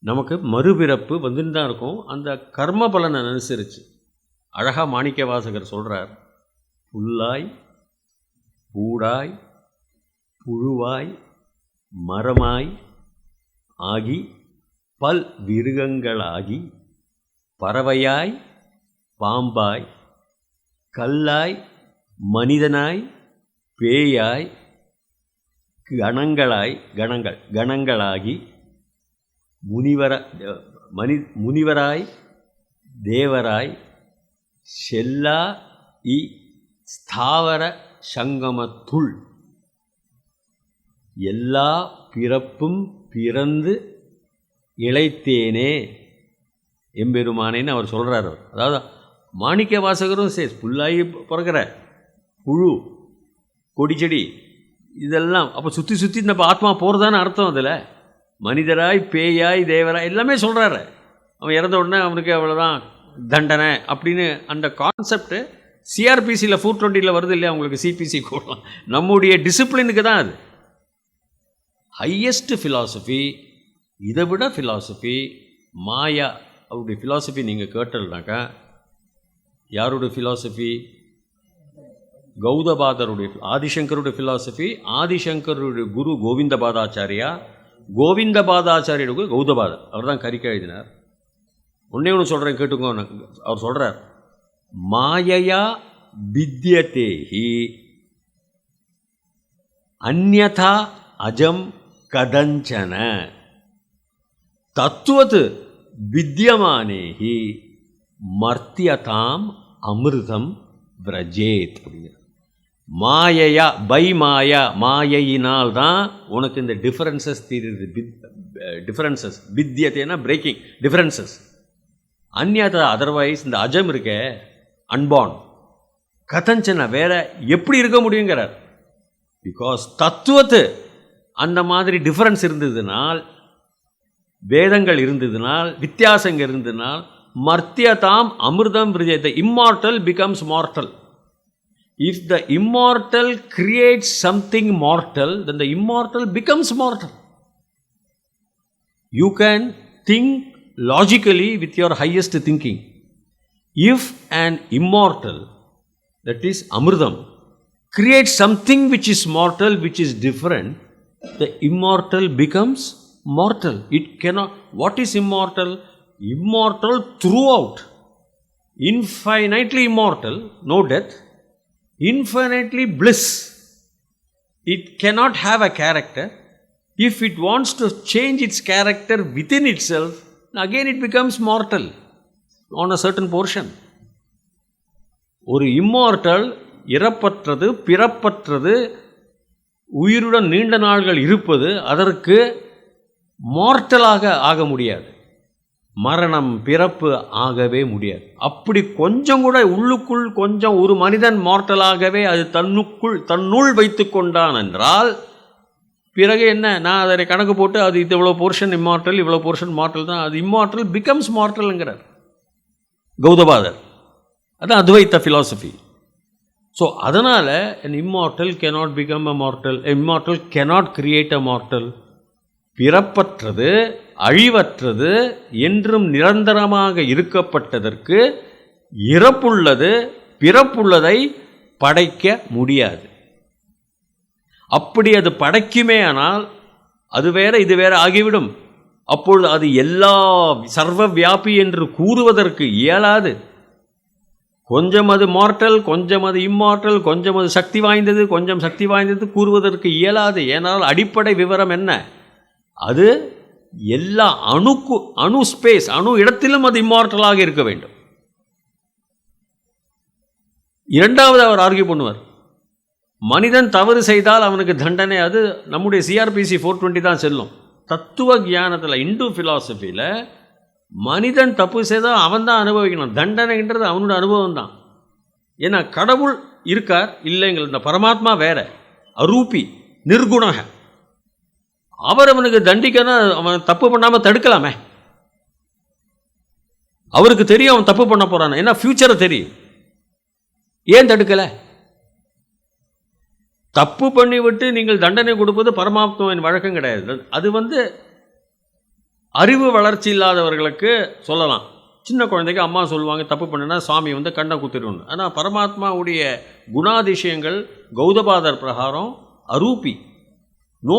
நமக்கு மறுபிறப்பு வந்துன்னு தான் இருக்கும். அந்த கர்ம பலனை அனுசரித்து அழகாக மாணிக்க வாசகர் சொல்கிறார், புல்லாய் பூடாய் புழுவாய் மரமாய் ஆகி பல் விருகங்களாகி பறவையாய் பாம்பாய் கல்லாய் மனிதனாய் பேயாய் கணங்களாகி முனிவராய் தேவராய் செல்லா ஸ்தாவர சங்கமத்துள் எல்லா பிறப்பும் பிறந்து இளைத்தேனே எம்பெருமானேன்னு அவர் சொல்கிறார். அதாவது மாணிக்க வாசகரும் சரி, புல்லாகி பிறக்கிற புழு கொடி செடி இதெல்லாம் அப்போ சுற்றி சுற்றி நம்ம ஆத்மா போகிறதான அர்த்தம். அதில் மனிதராய் பேயாய் தேவராய் எல்லாமே சொல்கிறாரு. அவன் இறந்த உடனே அவனுக்கு அவ்வளோதான் தண்டனை அப்படின்னு அந்த கான்செப்டு சிஆர்பிசியில் 420 வருது இல்லையா, உங்களுக்கு சிபிசி கூட நம்முடைய டிசிப்ளினுக்கு தான் அது. ஹையஸ்ட் ஃபிலாசபி, இதை விட ஃபிலாசபி மாயா. அவருடைய ஃபிலாசபி நீங்கள் கேட்டல்னாக்கா, யாருடைய ஃபிலாசபி? கௌதபாதருடைய, ஆதிசங்கருடைய ஃபிலாசபி. ஆதிசங்கருடைய குரு கோவிந்தபாதாச்சாரியா, கோவிந்தபாதாச்சாரியுடைய கௌதபாதர், அவர் தான் கரிக்க எழுதினார். ஒன்றே ஒன்று சொல்கிறேன் கேட்டுக்கோ. அவர் சொல்கிறார், மாயையா வித்யதேஹி அந்யதா அஜம் கதஞ்சன தத்துவத் வித்யமானேஹி மர்த்தியதாம் அமிர்தம் விரஜேத் அப்படிங்கிற. மாயையா பை மாயா, மாயையினால் தான் உனக்கு இந்த டிஃபரன்சஸ் தெரியுது. டிஃபரன்சஸ் வித்யத்தேனா பிரேக்கிங் டிஃபரன்சஸ். அந்நியதா அதர்வைஸ் இந்த அஜம் இருக்க அன்பான் கதஞ்சன வேற எப்படி இருக்க முடியுங்கிறார். பிகாஸ் தத்துவத்து அந்த மாதிரி டிஃபரன்ஸ் இருந்ததுனால், வேதங்கள் இருந்ததுனால், வித்தியாசங்கள் இருந்ததுனால், மர்த்தியதாம் அமிர்தம் விரஜேத், the immortal becomes mortal. If the immortal creates something mortal, then the immortal becomes mortal. You can think logically with your highest thinking. If an immortal, that is Amritam, creates something which is mortal, which is different, the immortal becomes mortal. It cannot. What is immortal? Immortal throughout. Infinitely immortal, no death. Infinitely bliss. It cannot have a character. If it wants to change its character within itself, again it becomes mortal on a certain portion. ஒரு immortal இறப்பற்றது, பிறப்பற்றது, உயிருடன் நீண்ட நாள்கள் இருப்பது, அதற்கு மார்டலாக ஆக முடியாது. மரணம் பிறப்பு ஆகவே முடியாது. அப்படி கொஞ்சம் கூட உள்ளுக்குள் கொஞ்சம் ஒரு மனிதன் மார்டலாகவே அது தன்னுள் வைத்து கொண்டான் என்றால் பிறகு என்ன, நான் அதை கணக்கு போட்டு அது இவ்வளோ போர்ஷன் இம்மார்டல், இவ்வளோ போர்ஷன் மார்டல் தான், அது இம்மார்டல் பிகம்ஸ் மார்டல்ங்கிறார் கௌதபாதர். அதுதான் அத்வைத்த ஃபிலாசபி. ஸோ அதனால் an immortal cannot become a mortal, immortal cannot create a mortal. பிறப்பற்றது, அழிவற்றது, என்றும் நிரந்தரமாக இருக்கப்பட்டதற்கு இறப்புள்ளது, பிறப்புள்ளதை படைக்க முடியாது. அப்படி அது படைக்குமே ஆனால் அது வேற இது வேற ஆகிவிடும். அப்பொழுது அது எல்லா சர்வ வியாபி என்று கூறுவதற்கு இயலாது. கொஞ்சம் அது மார்டல், கொஞ்சம் அது இம்மார்டல், கொஞ்சம் அது சக்தி வாய்ந்தது, கொஞ்சம் சக்தி வாய்ந்தது கூறுவதற்கு இயலாது. ஏனால் அடிப்படை விவரம் என்ன? அது எல்லா அணு ஸ்பேஸ், அணு இடத்திலும் அது இம்மார்டலாக இருக்க வேண்டும். இரண்டாவது அவர் ஆர்கியூ பண்ணுவார், மனிதன் தவறு செய்தால் அவனுக்கு தண்டனை. அது நம்முடைய சிஆர்பிசி 420 தான் செல்லும். தத்துவ ஞானத்தில், இந்து ஃபிலாசபியில் மனிதன் தப்பு செய்தால் அவன் தான் அனுபவிக்கணும். தண்டனைன்றது அவனோட அனுபவம் தான். ஏன்னா கடவுள் இருக்கார் இல்லைங்கள், இந்த பரமாத்மா வேற, அரூபி நிர்குணக. அவனுக்கு தண்டிக்கணும், அவன் தப்பு பண்ணாமல் தடுக்கலாமே. அவருக்கு தெரியும் அவன் தப்பு பண்ண போறான், ஏன்னா ஃபியூச்சரை தெரியும். ஏன் தடுக்கலை? தப்பு பண்ணிவிட்டு நீங்கள் தண்டனை கொடுப்பது பரமாத்மாவின் வழக்கம் கிடையாது. அது அறிவு வளர்ச்சி இல்லாதவர்களுக்கு சொல்லலாம். சின்ன குழந்தைக்கு அம்மா சொல்லுவாங்க தப்பு பண்ணுனா சாமி கண்ணை குத்திடணும். ஆனால் பரமாத்மாவுடைய குணாதிசயங்கள் கௌதபாதர் பிரகாரம் அரூபி, நோ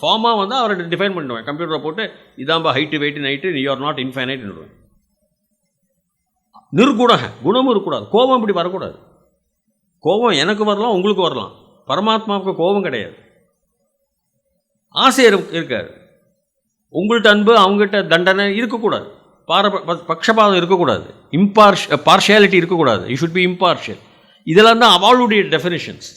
ஃபார்மாக அவரை டிஃபைன் பண்ணுவேன். கம்ப்யூட்டரை போட்டு இதாம்பா height weight night, you are not infinite. நிர்குணக, குணமும் இருக்கக்கூடாது. கோபம் இப்படி வரக்கூடாது. கோபம் எனக்கு வரலாம், உங்களுக்கு வரலாம். பரமாத்மாவுக்கு கோபம் கிடையாது. ஆசை இருக்காது. உங்கள்கிட்ட அன்பு, அவங்ககிட்ட தண்டனை இருக்கக்கூடாது. பக்ஷபாதம் இருக்கக்கூடாது. பார்ஷியாலிட்டி இருக்கக்கூடாது. You should be impartial. இதெல்லாம் தான் அவளுடைய டெஃபினிஷன்ஸ்.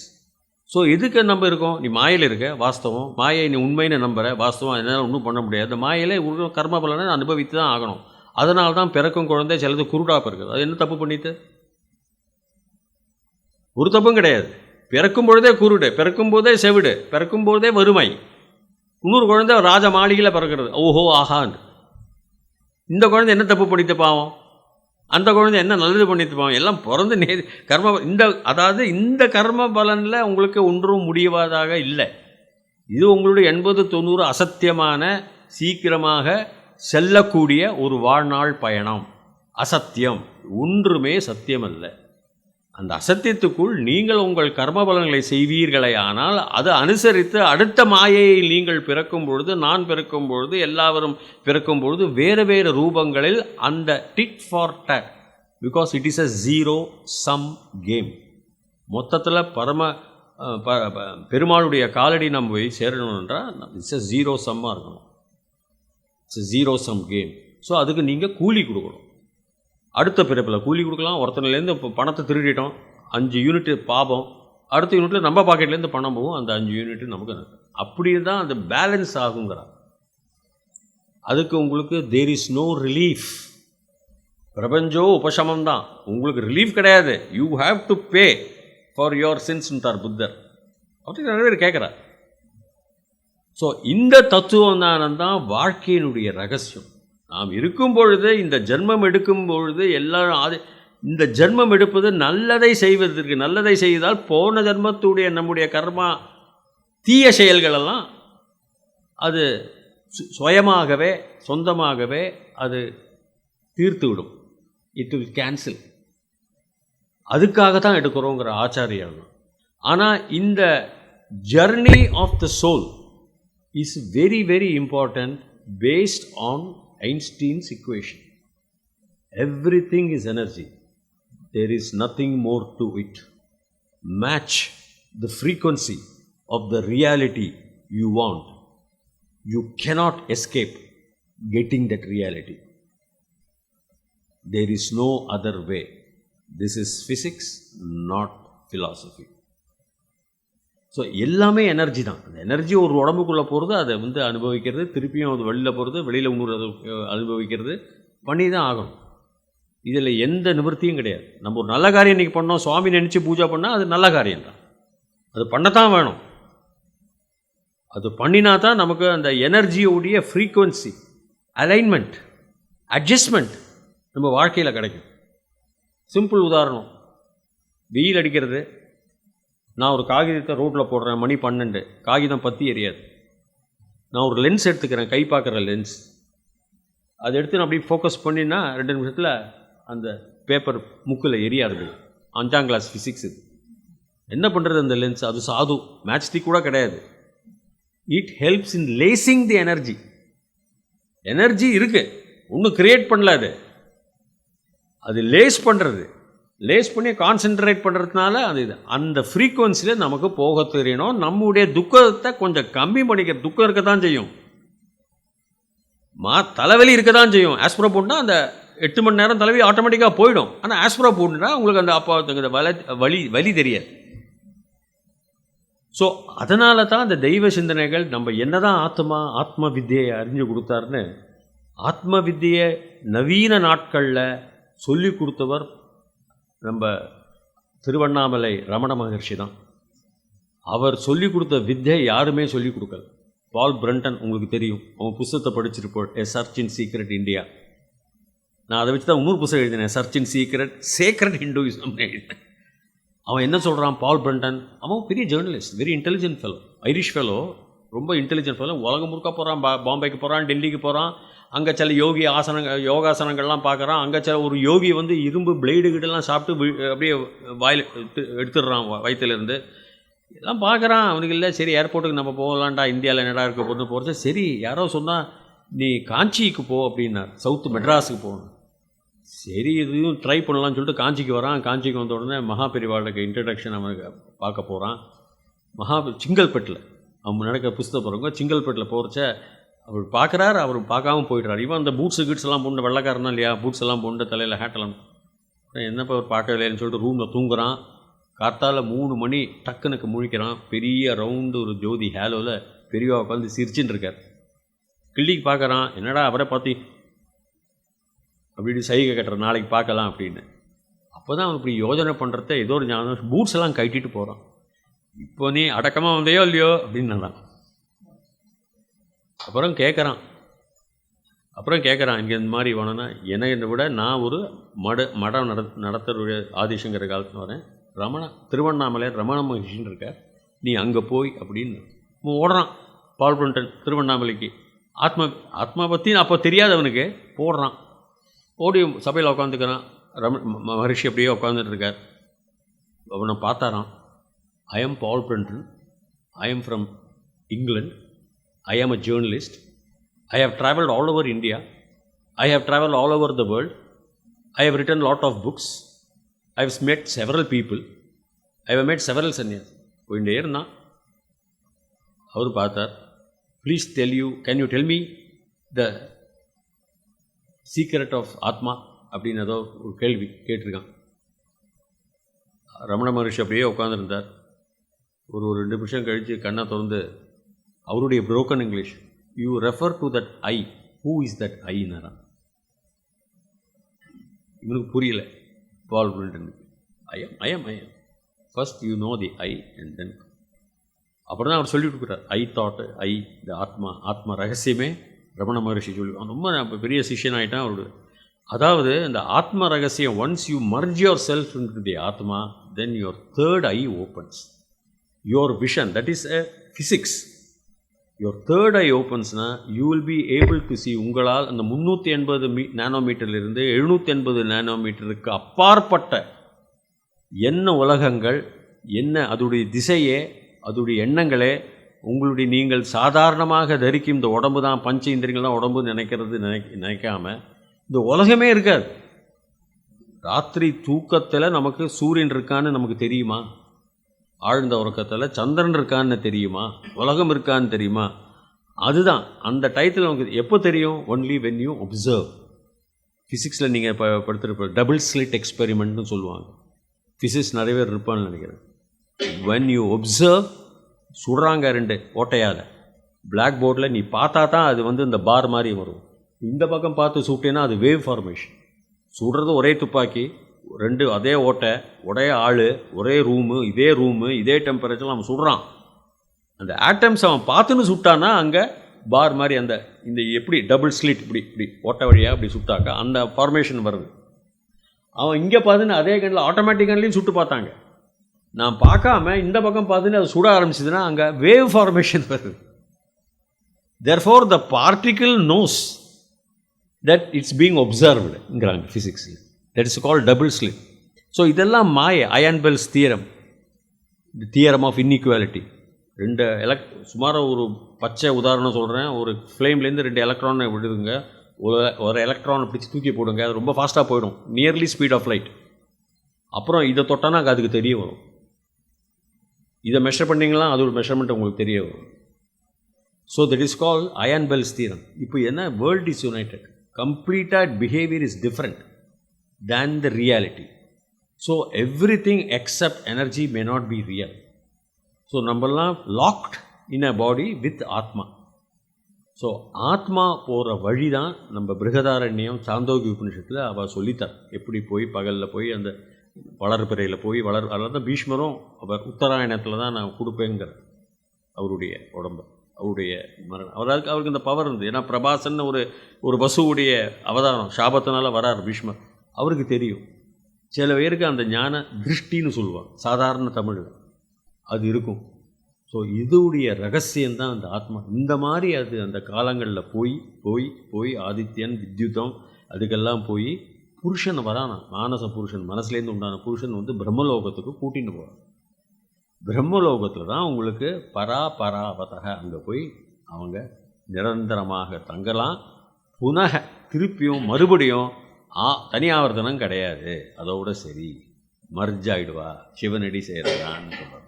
ஸோ எதுக்கு நம்ம இருக்கோம்? நீ மாயில் இருக்க, வாஸ்தவம். மாயை நீ உண்மைன்னு நம்புற, வாஸ்தவம். என்னால் ஒன்றும் பண்ண முடியாது. அந்த மாயிலே கர்ம பலனை அனுபவித்து தான் ஆகணும். அதனால தான் பிறக்கும் குழந்தை சிலது குருடாக இருக்குது. அது என்ன தப்பு பண்ணிட்டு? ஒரு தப்பும் கிடையாது. பிறக்கும் பொழுதே குருடு, பிறக்கும் போதே செவிடு, பிறக்கும் போதே வறுமை. இன்னொரு குழந்தை ராஜ மாளிகையில் பிறக்கிறது, ஓஹோ ஆஹான்னு. இந்த குழந்தை என்ன தப்பு பண்ணிட்டு பாவம்? அந்த குழந்தை என்ன நல்லது பண்ணிட்டு பாவம்? எல்லாம் பிறந்து கர்ம அதாவது இந்த கர்ம பலனில் உங்களுக்கு ஒன்றும் முடியாததாக இல்லை. இது உங்களுடைய 80-90 அசத்தியமான சீக்கிரமாக செல்லக்கூடிய ஒரு வாழ்நாள் பயணம். அசத்தியம் ஒன்றுமே சத்தியமல்ல. அந்த அசத்தியத்துக்குள் நீங்கள் உங்கள் கர்ம பலன்களை செய்வீர்களே, ஆனால் அது அனுசரித்து அடுத்த மாயையை நீங்கள் பிறக்கும் பொழுது, நான் பிறக்கும் பொழுது, எல்லாரும் பிறக்கும் பொழுது வேறு வேறு ரூபங்களில் அந்த did for date, because it is a zero sum game. மொத்தத்தில் பெருமாளுடைய காலடி நம்ம போய் சேரணுன்றால் இட்ஸ் அ ஜீரோ சம்மாக இருக்கணும். It's a zero sum game. So அதுக்கு நீங்கள் கூலி கொடுக்கணும். அடுத்த பிறப்பில் கூலி கொடுக்கலாம். ஒருத்தனிலேருந்து இப்போ பணத்தை திருடிட்டோம், 5 யூனிட் பாபம். அடுத்த யூனிட்டில் நம்ம பாக்கெட்லேருந்து பணம் போகும், அந்த 5 யூனிட் நமக்கு. அப்படி தான் அந்த பேலன்ஸ் ஆகுங்கிறார். அதுக்கு உங்களுக்கு தேர் இஸ் நோ ரிலீஃப். பிரபஞ்சோ உபசமம் தான், உங்களுக்கு ரிலீஃப் கிடையாது. You have to pay for your சின்ஸ்ன்றார் புத்தர். அப்படி நிறைய பேர் கேட்குறார். ஸோ இந்த தத்துவம் தான் வாழ்க்கையினுடைய ரகசியம். நாம் இருக்கும் பொழுது, இந்த ஜென்மம் எடுக்கும் பொழுது எல்லாரும் இந்த ஜென்மம் எடுப்பது நல்லதை செய்வதற்கு. நல்லதை செய்தால் போன ஜென்மத்துடைய நம்முடைய கர்மா தீய செயல்களெல்லாம் அது சுயமாகவே சொந்தமாகவே அது தீர்த்து விடும். It will cancel. அதுக்காக தான் எடுக்கிறோங்கிற ஆச்சாரியர். ஆனால் இந்த journey of the soul is very very important, based on Einstein's equation. Everything is energy. There is nothing more to it. Match the frequency of the reality you want. You cannot escape getting that reality. There is no other way. This is physics, not philosophy. So எல்லாமே energy தான். அந்த energy ஒரு உடம்புக்குள்ளே போகிறது, அதை அனுபவிக்கிறது, திருப்பியும் அது வெளியில் போகிறது, வெளியில் இன்னொரு அதை அனுபவிக்கிறது பண்ணி தான் ஆகணும். இதில் எந்த நிவர்த்தியும் கிடையாது. நம்ம ஒரு நல்ல காரியம் இன்றைக்கி பண்ணோம், சுவாமி நினச்சி பூஜை பண்ணால் அது நல்ல காரியம்தான். அது பண்ணத்தான் வேணும். அது பண்ணினா தான் நமக்கு அந்த எனர்ஜியோடைய ஃப்ரீக்குவன்சி, அலைன்மெண்ட், அட்ஜஸ்ட்மெண்ட் நம்ம வாழ்க்கையில் கிடைக்கும். சிம்பிள் உதாரணம், வெயில் அடிக்கிறது. நான் ஒரு காகிதத்தை ரோட்டில் போடுறேன், மணி 12, காகிதம் பற்றி எரியாது. நான் ஒரு லென்ஸ் எடுத்துக்கிறேன், கை பார்க்குற லென்ஸ். அதை எடுத்து நான் அப்படி ஃபோக்கஸ் பண்ணினா 2 நிமிஷத்தில் அந்த பேப்பர் முக்கில் எரியாது. 5ஆம் கிளாஸ் ஃபிசிக்ஸ் இது. என்ன பண்ணுறது அந்த லென்ஸ்? அது சாது, மேட்ச் ஸ்டிக் கூட கிடையாது. It helps in lacing the energy. Energy இருக்குது, ஒன்றும் க்ரியேட் பண்ணல. அது லேஸ் பண்ணுறது, லேஸ் பண்ணி கான்சென்ட்ரேட் பண்ணுறதுனால அந்த ஃப்ரீக்குவன்சியில் நமக்கு போக தெரியணும். நம்முடைய துக்கத்தை கொஞ்சம் கம்மி பண்ணிக்க. துக்கம் இருக்க தான் செய்யும், தலைவலி இருக்க தான் செய்யும். ஆஸ்பிரோ போட்டுனா அந்த 8 மணி நேரம் தலைவலி ஆட்டோமேட்டிக்காக போயிடும். ஆனால் ஆஸ்பிரோ போட்டுனா உங்களுக்கு அந்த அப்போ வலி தெரியாது. ஸோ அதனால தான் அந்த தெய்வ சிந்தனைகள் நம்ம என்னதான் ஆத்ம வித்தியை அறிஞ்சு கொடுத்தாருன்னு, ஆத்ம வித்தியை நவீன நாட்களில் சொல்லி கொடுத்தவர் நம்ம திருவண்ணாமலை ரமண மகர்ஷி தான். அவர் சொல்லிக் கொடுத்த வித்தை யாருமே சொல்லிக் கொடுக்கல. பால் பிரண்டன் உங்களுக்கு தெரியும், அவன் புஸ்தகத்தை படிச்சிருப்போம், a search in secret India. நான் அதை வச்சு தான் இன்னொரு புத்தகம் எழுதினேன், search in secret sacred Hinduism எழுதினேன். அவன் என்ன சொல்கிறான், பால் பிரண்டன், அவன் பெரிய journalist, very intelligent fellow, Irish fellow, ரொம்ப இன்டெலிஜென்ட் ஃபெலோ. உலகம் முழுக்க போகிறான், பாம்பேக்கு போகிறான், டெல்லிக்கு போகிறான், அங்கே சில யோகாசனங்கள்லாம் பார்க்குறான். அங்கே சில ஒரு யோகி வந்து இரும்பு பிளேடுகிட்டெல்லாம் சாப்பிட்டு அப்படியே வாயில் எடுத்துடுறான் வயிற்றுலேருந்து. எல்லாம் பார்க்குறான், அவனுக்கு இல்லை. சரி, ஏர்போர்ட்டுக்கு நம்ம போகலான்டா, இந்தியாவில் என்னடா இருக்க போகிறது. சரி, யாரோ சொன்னால் நீ காஞ்சிக்கு போ அப்படின்னார், சவுத்து மெட்ராஸுக்கு போகணும். சரி, இதையும் ட்ரை பண்ணலாம்னு சொல்லிட்டு காஞ்சிக்கு வரான். காஞ்சிக்கு வந்த உடனே மகாபெரிவாளுக்கு இன்ட்ரடக்ஷன் அவனுக்கு பார்க்க போகிறான். செங்கல்பட்டில் அவன் நடக்க புஸ்தக போகிறவங்க செங்கல்பட்டில் போகிறச்ச அவர் பார்க்குறாரு, அவர் பார்க்காம போய்ட்றாரு. இவன் அந்த பூட்ஸ் எல்லாம் போட்டு, வெள்ளைக்காரன் தான் இல்லையா, பூட்ஸ் எல்லாம் போட்டு தலையில் ஹேட்டெல்லாம், என்னப்போ அவர் பார்க்கலைன்னு சொல்லிட்டு ரூமில் தூங்குறான். கார்த்தால் 3 மணி டக்குனுக்கு முழிக்கிறான். பெரிய ரவுண்டு ஒரு ஜோதி ஹேலோவில் பெரியவா உட்காந்து சிரிச்சுன்னு இருக்கார். கிள்ளிக்கு பார்க்குறான், என்னடா அவரை பார்த்து அப்படி சைகை கட்டுற, நாளைக்கு பார்க்கலாம் அப்படின்னு. அப்போ தான் அவன் இப்படி யோஜனை பண்ணுறத ஏதோ ஒரு ஞாபகம், பூட்ஸ் எல்லாம் கட்டிட்டு போகிறான். இப்போ நீ அடக்கமாக வந்தையோ இல்லையோ அப்படின்னு நான் அப்புறம் கேட்குறான் இங்கே இந்த மாதிரி வேணும்னா, என்னை விட நான் ஒரு மடம் நடத்துகிற ஆதிசங்கர காலத்தில் வரேன், திருவண்ணாமலை ரமண மகிழ்ச்சின்னு இருக்க, நீ அங்கே போய் அப்படின்னு ஓடுறான். பால் பிரண்டன் திருவண்ணாமலைக்கு ஆத்மா பற்றி அப்போ தெரியாதவனுக்கு போடுறான். ஓடி சபையில் உட்காந்துக்கிறான். மகர்ஷி அப்படியே உட்காந்துட்டு இருக்கார். அவனை பார்த்தாரான். I am Paul Brunton, I am from England, I am a journalist. I have travelled all over India. I have travelled all over the world. I have written a lot of books. I have met several people. I have met several sannyas. போயிட்டே இருந்தான். அவர் பார்த்தார். Please can you tell me the secret of Atma அப்படின்னு ஏதோ ஒரு கேள்வி கேட்டிருக்கான். ரமண மகர்ஷி அப்படியே உட்காந்துருந்தார். ஒரு 2 நிமிஷம் கழித்து கண்ணை திறந்து அவருடைய broken English, you refer to that I, who is that ஐனாரான். இவனுக்கு புரியல. Paul Brunton, I am first you know the I and then. அப்புறம் தான் அவர் சொல்லிட்டு இருக்கிறார், ஐ தாட், ஐ த ஆத்மா ரகசியமே ரமண மகர்ஷி சொல்லி. ரொம்ப பெரிய சிஷ்யன் ஆகிட்டான் அவரு. அதாவது இந்த ஆத்ம ரகசியம், once you merge your self into the atma, then your third eye opens, your vision, that is a physics. Your third eye ஓப்பன்ஸ்னா you will be able to see. உங்களால் அந்த 380 நானோமீட்டர்லேருந்து 780 நானோமீட்டருக்கு அப்பாற்பட்ட என்ன உலகங்கள், என்ன அதோடைய திசையே, அதோடைய எண்ணங்களே, உங்களுடைய நீங்கள் சாதாரணமாக தரிக்கும் இந்த உடம்பு தான், பஞ்ச இந்திரியங்கள் தான் உடம்பு நினைக்காம இந்த உலகமே இருக்காது. ராத்திரி தூக்கத்தில் நமக்கு சூரியன் இருக்கான்னு நமக்கு தெரியுமா? ஆழ்ந்த உறக்கத்தில் சந்திரன் இருக்கான்னு தெரியுமா? உலகம் இருக்கான்னு தெரியுமா? அதுதான் அந்த டயத்தில் நமக்கு எப்போ தெரியும்? Only when you observe. ஃபிசிக்ஸில் நீங்கள் இப்போ படுத்துருப்ப டபுள் ஸ்லிட் எக்ஸ்பெரிமெண்ட்னு சொல்லுவாங்க. ஃபிசிக்ஸ் நிறைய பேர் இருப்பான்னு நினைக்கிறேன். வென் யூ ஒப்சர்வ், சுடுறாங்க 2 ஓட்டையால் பிளாக் போர்டில், நீ பார்த்தா தான் அது இந்த பார் மாதிரி வரும். இந்த பக்கம் பார்த்து சுட்டேன்னா அது வேவ் ஃபார்மேஷன். சுடுறது ஒரே துப்பாக்கி, 2 அதே ஓட்டை, ஒரே ஆள், ஒரே ரூமு, இதே டெம்பரேச்சர் அவன் சுடுறான். அந்த ஆட்டம்ஸ் அவன் பார்த்துன்னு சுட்டான்னா அங்கே பார் மாதிரி இந்த எப்படி டபுள் ஸ்லிட் இப்படி ஓட்டை வழியாக இப்படி சுட்டாக்கா அந்த ஃபார்மேஷன் வருது. அவன் இங்கே பார்த்துன்னு அதே கண்ணில் ஆட்டோமேட்டிக்கன்லையும் சுட்டு பார்த்தாங்க. நான் பார்க்காம இந்த பக்கம் பார்த்துன்னு அது சுட ஆரம்பிச்சதுன்னா அங்கே வேவ் ஃபார்மேஷன் வருது. Therefore the particle knows that it's being ஒப்சர்வ்டுங்கிறாங்க ஃபிசிக்ஸில். That is called double slit. So இதெல்லாம் மாய. அயன் Bell's theorem, the theorem of inequality. 2 சுமார் ஒரு பச்சை உதாரணம் சொல்கிறேன். ஒரு ஃப்ளேம்லேருந்து 2 எலக்ட்ரானை விடுதுங்க. ஒரு எலக்ட்ரானை பிடிச்சி தூக்கி போடுங்க, அது ரொம்ப ஃபாஸ்ட்டாக போயிடும், நியர்லி ஸ்பீட் ஆஃப் லைட். அப்புறம் இதை தொட்டானா அதுக்கு தெரிய வரும். இதை மெஷர் பண்ணிங்களா, அது ஒரு மெஷர்மெண்ட் உங்களுக்கு தெரிய வரும். ஸோ தட் இஸ் கால் அயன் பெல்ஸ் தியரம். இப்போ என்ன, வேர்ல்ட் இஸ் யுனைடெட், கம்ப்ளீட்டாக behaviour is different than the reality. So every thing except energy may not be real. So நம்மலாம் locked in a body with atma. So atma போகிற வழி தான் நம்ம பிருகதாரண்யம் சாந்தோகி உபநிஷத்தில் அவள் சொல்லித்தார். எப்படி போய் பகலில் போய் அந்த வளர்பிறையில் போய் அதனால தான் பீஷ்மரும் அவர் உத்தராயணத்தில் தான் நான் கொடுப்பேங்கிற அவருடைய உடம்பை, அவருடைய மரணம். அவருக்கு இந்த பவர் இருந்தது. ஏன்னா பிரபாசன் ஒரு வசுவுடைய அவதாரம், சாபத்தினால வரார் பீஷ்மர். அவருக்கு தெரியும். சில பேருக்கு அந்த ஞான திருஷ்டின்னு சொல்லுவாங்க, சாதாரண தமிழில் அது இருக்கும். ஸோ இதோடைய ரகசியம்தான் அந்த ஆத்மா. இந்த மாதிரி அது அந்த காலங்களில் போய் போய் போய் ஆதித்யன் வித்யுதம் அதுக்கெல்லாம் போய் புருஷன் வரானா, மானச புருஷன், மனசுலேருந்து உண்டான புருஷன் வந்து பிரம்மலோகத்துக்கு கூட்டின்னு போகிறான். பிரம்மலோகத்தில் தான் உங்களுக்கு பராபராவதக அங்கே போய் அவங்க நிரந்தரமாக தங்கலாம். புனக திருப்பியும் மறுபடியும் தனியாவர்த்தனம் கிடையாது, அதோட சரி மர்ஜ் ஆகிடுவா, சிவனடி செய்கிறதான்னு சொல்கிறாங்க.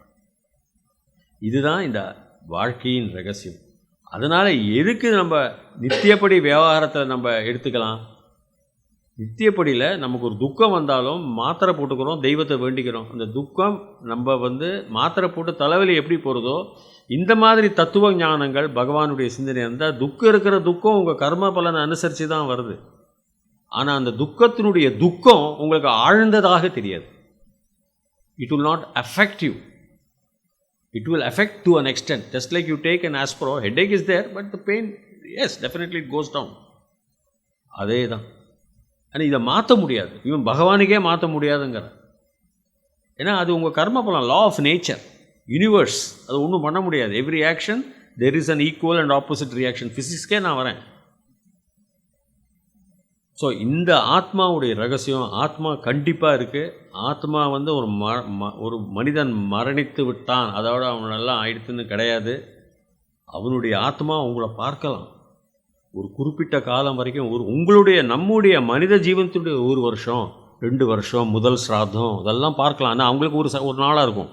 இதுதான் இந்த வாழ்க்கையின் ரகசியம். அதனால் எதுக்கு நம்ம நித்தியப்படி விவகாரத்தை நம்ம எடுத்துக்கலாம்? நித்தியப்படியில் நமக்கு ஒரு துக்கம் வந்தாலும் மாத்திரை போட்டுக்கிறோம், தெய்வத்தை வேண்டிக்கிறோம். அந்த துக்கம் நம்ம வந்து மாத்திரை போட்டு தலைவலி எப்படி போகிறதோ, இந்த மாதிரி தத்துவ ஞானங்கள் பகவானுடைய சிந்தனை இருந்தால் துக்கம் இருக்கிற துக்கம் உங்கள் கர்ம பலனை அனுசரித்து தான் வருது. ஆனால் அந்த துக்கத்தினுடைய துக்கம் உங்களுக்கு ஆழ்ந்ததாக தெரியாது. It will not affect you. It will affect to an extent. Just like you take an aspirin, headache is there, but the pain, yes, definitely it goes down. அதே தான். ஆனால் இதை மாற்ற முடியாது, இவன் பகவானுக்கே மாற்ற முடியாதுங்கிற. ஏன்னா அது உங்கள் கர்ம பலன், லா ஆஃப் நேச்சர், யூனிவர்ஸ், அது ஒன்றும் பண்ண முடியாது. Every action there is an equal and opposite reaction. ஃபிசிக்ஸ்க்கே நான் வரேன். ஸோ இந்த ஆத்மாவுடைய ரகசியம், ஆத்மா கண்டிப்பாக இருக்குது. ஆத்மா வந்து ஒரு மனிதன் மரணித்து விட்டான் அதோட அவனெல்லாம் ஆயிடுத்துன்னு கிடையாது. அவனுடைய ஆத்மா உங்களை பார்க்கலாம் ஒரு குறிப்பிட்ட காலம் வரைக்கும். நம்முடைய மனித ஜீவனத்துடைய 1 வருஷம் 2 வருஷம் முதல் ஸ்ராத்தம் அதெல்லாம் பார்க்கலாம். ஆனால் அவங்களுக்கு ஒரு நாளாக இருக்கும்.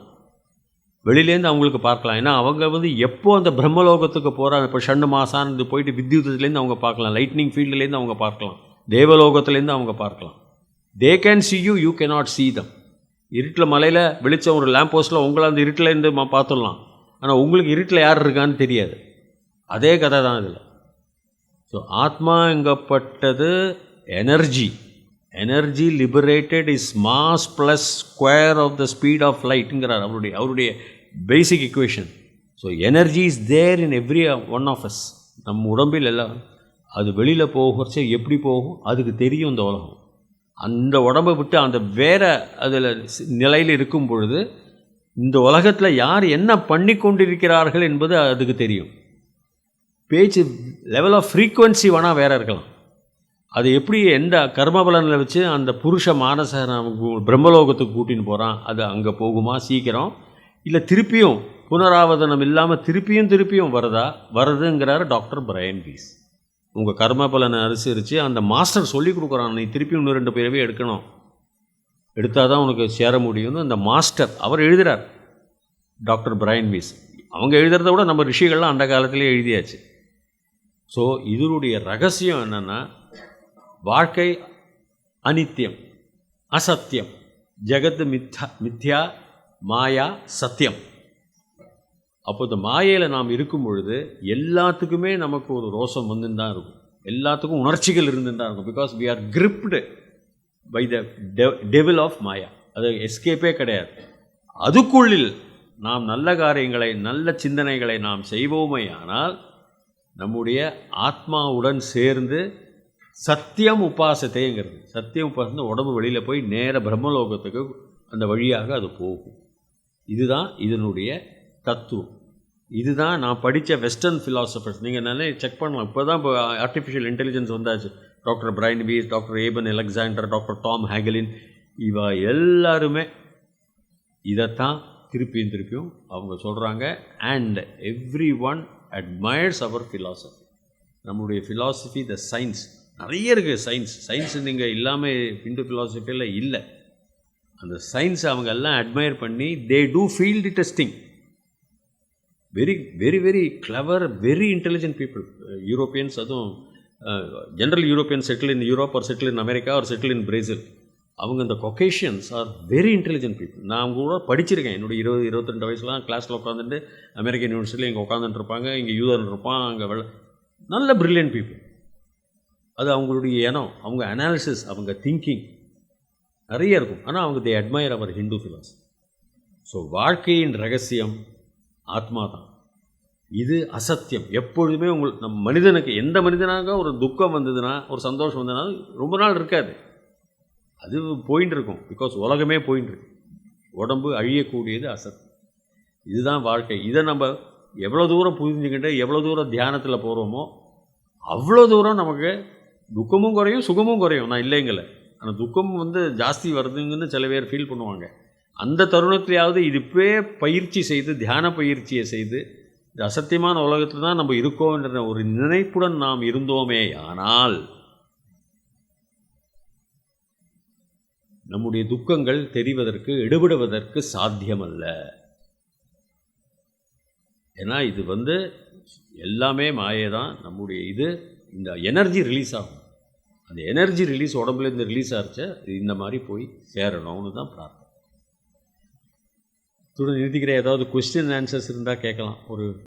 வெளியிலேருந்து அவங்களுக்கு பார்க்கலாம். ஏன்னா அவங்க வந்து எப்போ அந்த பிரம்மலோகத்துக்கு போகிறாங்க, இப்போ ஷண்டு மாசான்னு போயிட்டு வித்யுத்துலேருந்து அவங்க பார்க்கலாம், லைட்னிங் ஃபீல்டுலேருந்து அவங்க பார்க்கலாம், தேவலோகத்துலேருந்து அவங்க பார்க்கலாம். They can see you, you cannot C தம். இருட்டில் மலையில் வெளிச்சம் ஒரு லேம்ப் போஸ்ட்டில் உங்களை அந்த இருட்டிலேருந்து பார்த்துடலாம். ஆனால் உங்களுக்கு இருட்டில் யார் இருக்கான்னு தெரியாது. அதே கதை தான் இதில். ஸோ ஆத்மாங்கப்பட்டது energy liberated is mass plus square of the speed of லைட்டுங்கிறார் அவருடைய basic equation. So energy is there in every one of us. நம்ம உடம்பில் எல்லாம் அது வெளியில் போகிறச்சே எப்படி போகும் அதுக்கு தெரியும் இந்த உலகம். அந்த உடம்பை விட்டு அந்த வேறு அதில் நிலையில் இருக்கும் பொழுது இந்த உலகத்தில் யார் என்ன பண்ணி கொண்டிருக்கிறார்கள் என்பது அதுக்கு தெரியும். பேச்சு லெவல் ஆஃப் ஃப்ரீக்குவன்சி வேணால் வேறு இருக்கலாம். அது எப்படி எந்த கர்மபலனில் வச்சு அந்த புருஷ மானச பிரம்மலோகத்துக்கு கூட்டின்னு போகிறான், அது அங்கே போகுமா சீக்கிரம், இல்லை திருப்பியும் புனராவதனம் இல்லாமல் திருப்பியும் வருதுங்கிறார் டாக்டர் பிரையன் வீஸ். உங்கள் கர்ம பலனை அனுசரித்து அந்த மாஸ்டர் சொல்லி கொடுக்குறான், நீ திருப்பியும் 1-2 பிறவி எடுக்கணும், எடுத்தால் தான் உனக்கு சேர முடியும்னு அந்த மாஸ்டர் அவர் எழுதுகிறார், டாக்டர் பிரையன் வீஸ். அவங்க எழுதுறத விட நம்ம ரிஷிகள்லாம் அந்த காலத்திலே எழுதியாச்சு. ஸோ இதனுடைய ரகசியம் என்னென்னா, வாழ்க்கை அனித்தியம், அசத்தியம், ஜெகத் மித்யா, மாயா சத்தியம். அப்போ இந்த மாயையில் நாம் இருக்கும் பொழுது எல்லாத்துக்குமே நமக்கு ஒரு ரோஷம் வந்துன்னு தான் இருக்கும், எல்லாத்துக்கும் உணர்ச்சிகள் இருந்துன்னு தான் இருக்கும். Because we are gripped by the devil of maya. அது எஸ்கேப்பே கிடையாது. அதுக்குள்ளில் நாம் நல்ல காரியங்களை, நல்ல சிந்தனைகளை நாம் செய்வோமே ஆனால் நம்முடைய ஆத்மாவுடன் சேர்ந்து சத்தியம் உபாசத்தைங்கிறது, சத்தியம் உபாசத்தை உடம்பு வெளியில் போய் நேர பிரம்மலோகத்துக்கு அந்த வழியாக அது போகும். இதுதான் இதனுடைய தத்துவம். இதுதான் நான் படித்த வெஸ்டர்ன் ஃபிலாசபர்ஸ். நீங்கள் நல்லா செக் பண்ணலாம். இப்போ தான் இப்போ ஆர்டிஃபிஷியல் இன்டெலிஜென்ஸ் வந்தாச்சு. Doctor Brian Weiss, doctor Eben Alexander, doctor Tom Hagelin, இவ எல்லாருமே இதைத்தான் திருப்பியும் அவங்க சொல்கிறாங்க. And every one admires our philosophy. நம்முடைய ஃபிலாசபி, த சயின்ஸ் நிறைய இருக்குது. சயின்ஸ் நீங்கள் இல்லாமல் இந்து ஃபிலாசபியில் இல்லை. அந்த சயின்ஸை அவங்க எல்லாம் அட்மையர் பண்ணி they do field testing. Very very very clever, very intelligent people. Europeans, அதுவும் general European settle in Europe or settle in America or settle in Brazil. அவங்க இந்த Caucasians are very intelligent people. நான் அவங்க கூட படிச்சிருக்கேன். என்னுடைய 20-22 வயசுலாம் கிளாஸில் உட்காந்துட்டு அமெரிக்கன் யூனிவர்சிட்டியில் இங்கே உட்காந்துட்டு இருப்பாங்க, இங்கே யூதன் இருப்பான், அங்கே நல்ல பிரில்லியன்ட் பீப்புள். அது அவங்களுடைய எண்ணம், அவங்க அனாலிசிஸ், அவங்க திங்கிங், நிறைய இருக்கும். ஆனால் அவங்க தே அட்மையர் அவர் ஹிந்து ஃபிலாசபி. ஸோ வாழ்க்கையின் ரகசியம் ஆத்மா தான். இது அசத்தியம். எப்பொழுதுமே நம்ம மனிதனுக்கு, எந்த மனிதனாக ஒரு துக்கம் வந்ததுன்னா, ஒரு சந்தோஷம் வந்ததுன்னா ரொம்ப நாள் இருக்காது, அது போயின்னு இருக்கும். பிகாஸ் உலகமே போயின்னு இருக்கு. உடம்பு அழியக்கூடியது அசத்தியம். இதுதான் வாழ்க்கை. இதை நம்ம எவ்வளோ தூரம் புரிஞ்சுக்கிட்டு எவ்வளோ தூரம் தியானத்தில் போகிறோமோ அவ்வளோ தூரம் நமக்கு துக்கமும் குறையும், சுகமும் குறையும். நான் இல்லைங்கல்ல, ஆனால் துக்கம் ஜாஸ்தி வருதுங்கன்னு சில பேர் ஃபீல் பண்ணுவாங்க. அந்த தருணத்திலேயாவது இதுப்பே பயிற்சி செய்து, தியான பயிற்சியை செய்து, இந்த அசத்தியமான உலகத்தில் தான் நம்ம இருக்கோன்ற ஒரு நினைப்புடன் நாம் இருந்தோமே ஆனால் நம்முடைய துக்கங்கள் தெரிவதற்கு, எடுபடுவதற்கு சாத்தியமல்ல. ஏன்னா இது எல்லாமே மாயே தான். நம்முடைய இந்த எனர்ஜி ரிலீஸ் ஆகும். அந்த எனர்ஜி ரிலீஸ் உடம்புலேருந்து ரிலீஸ் ஆகிடுச்சு, இந்த மாதிரி போய் சேரணும்னு தான் பிரார்த்தனை. நிறுத்திக்கிற ஏதாவது கொஸ்டின் ஆன்சர்ஸ் இருந்தால் கேட்கலாம். ஒரு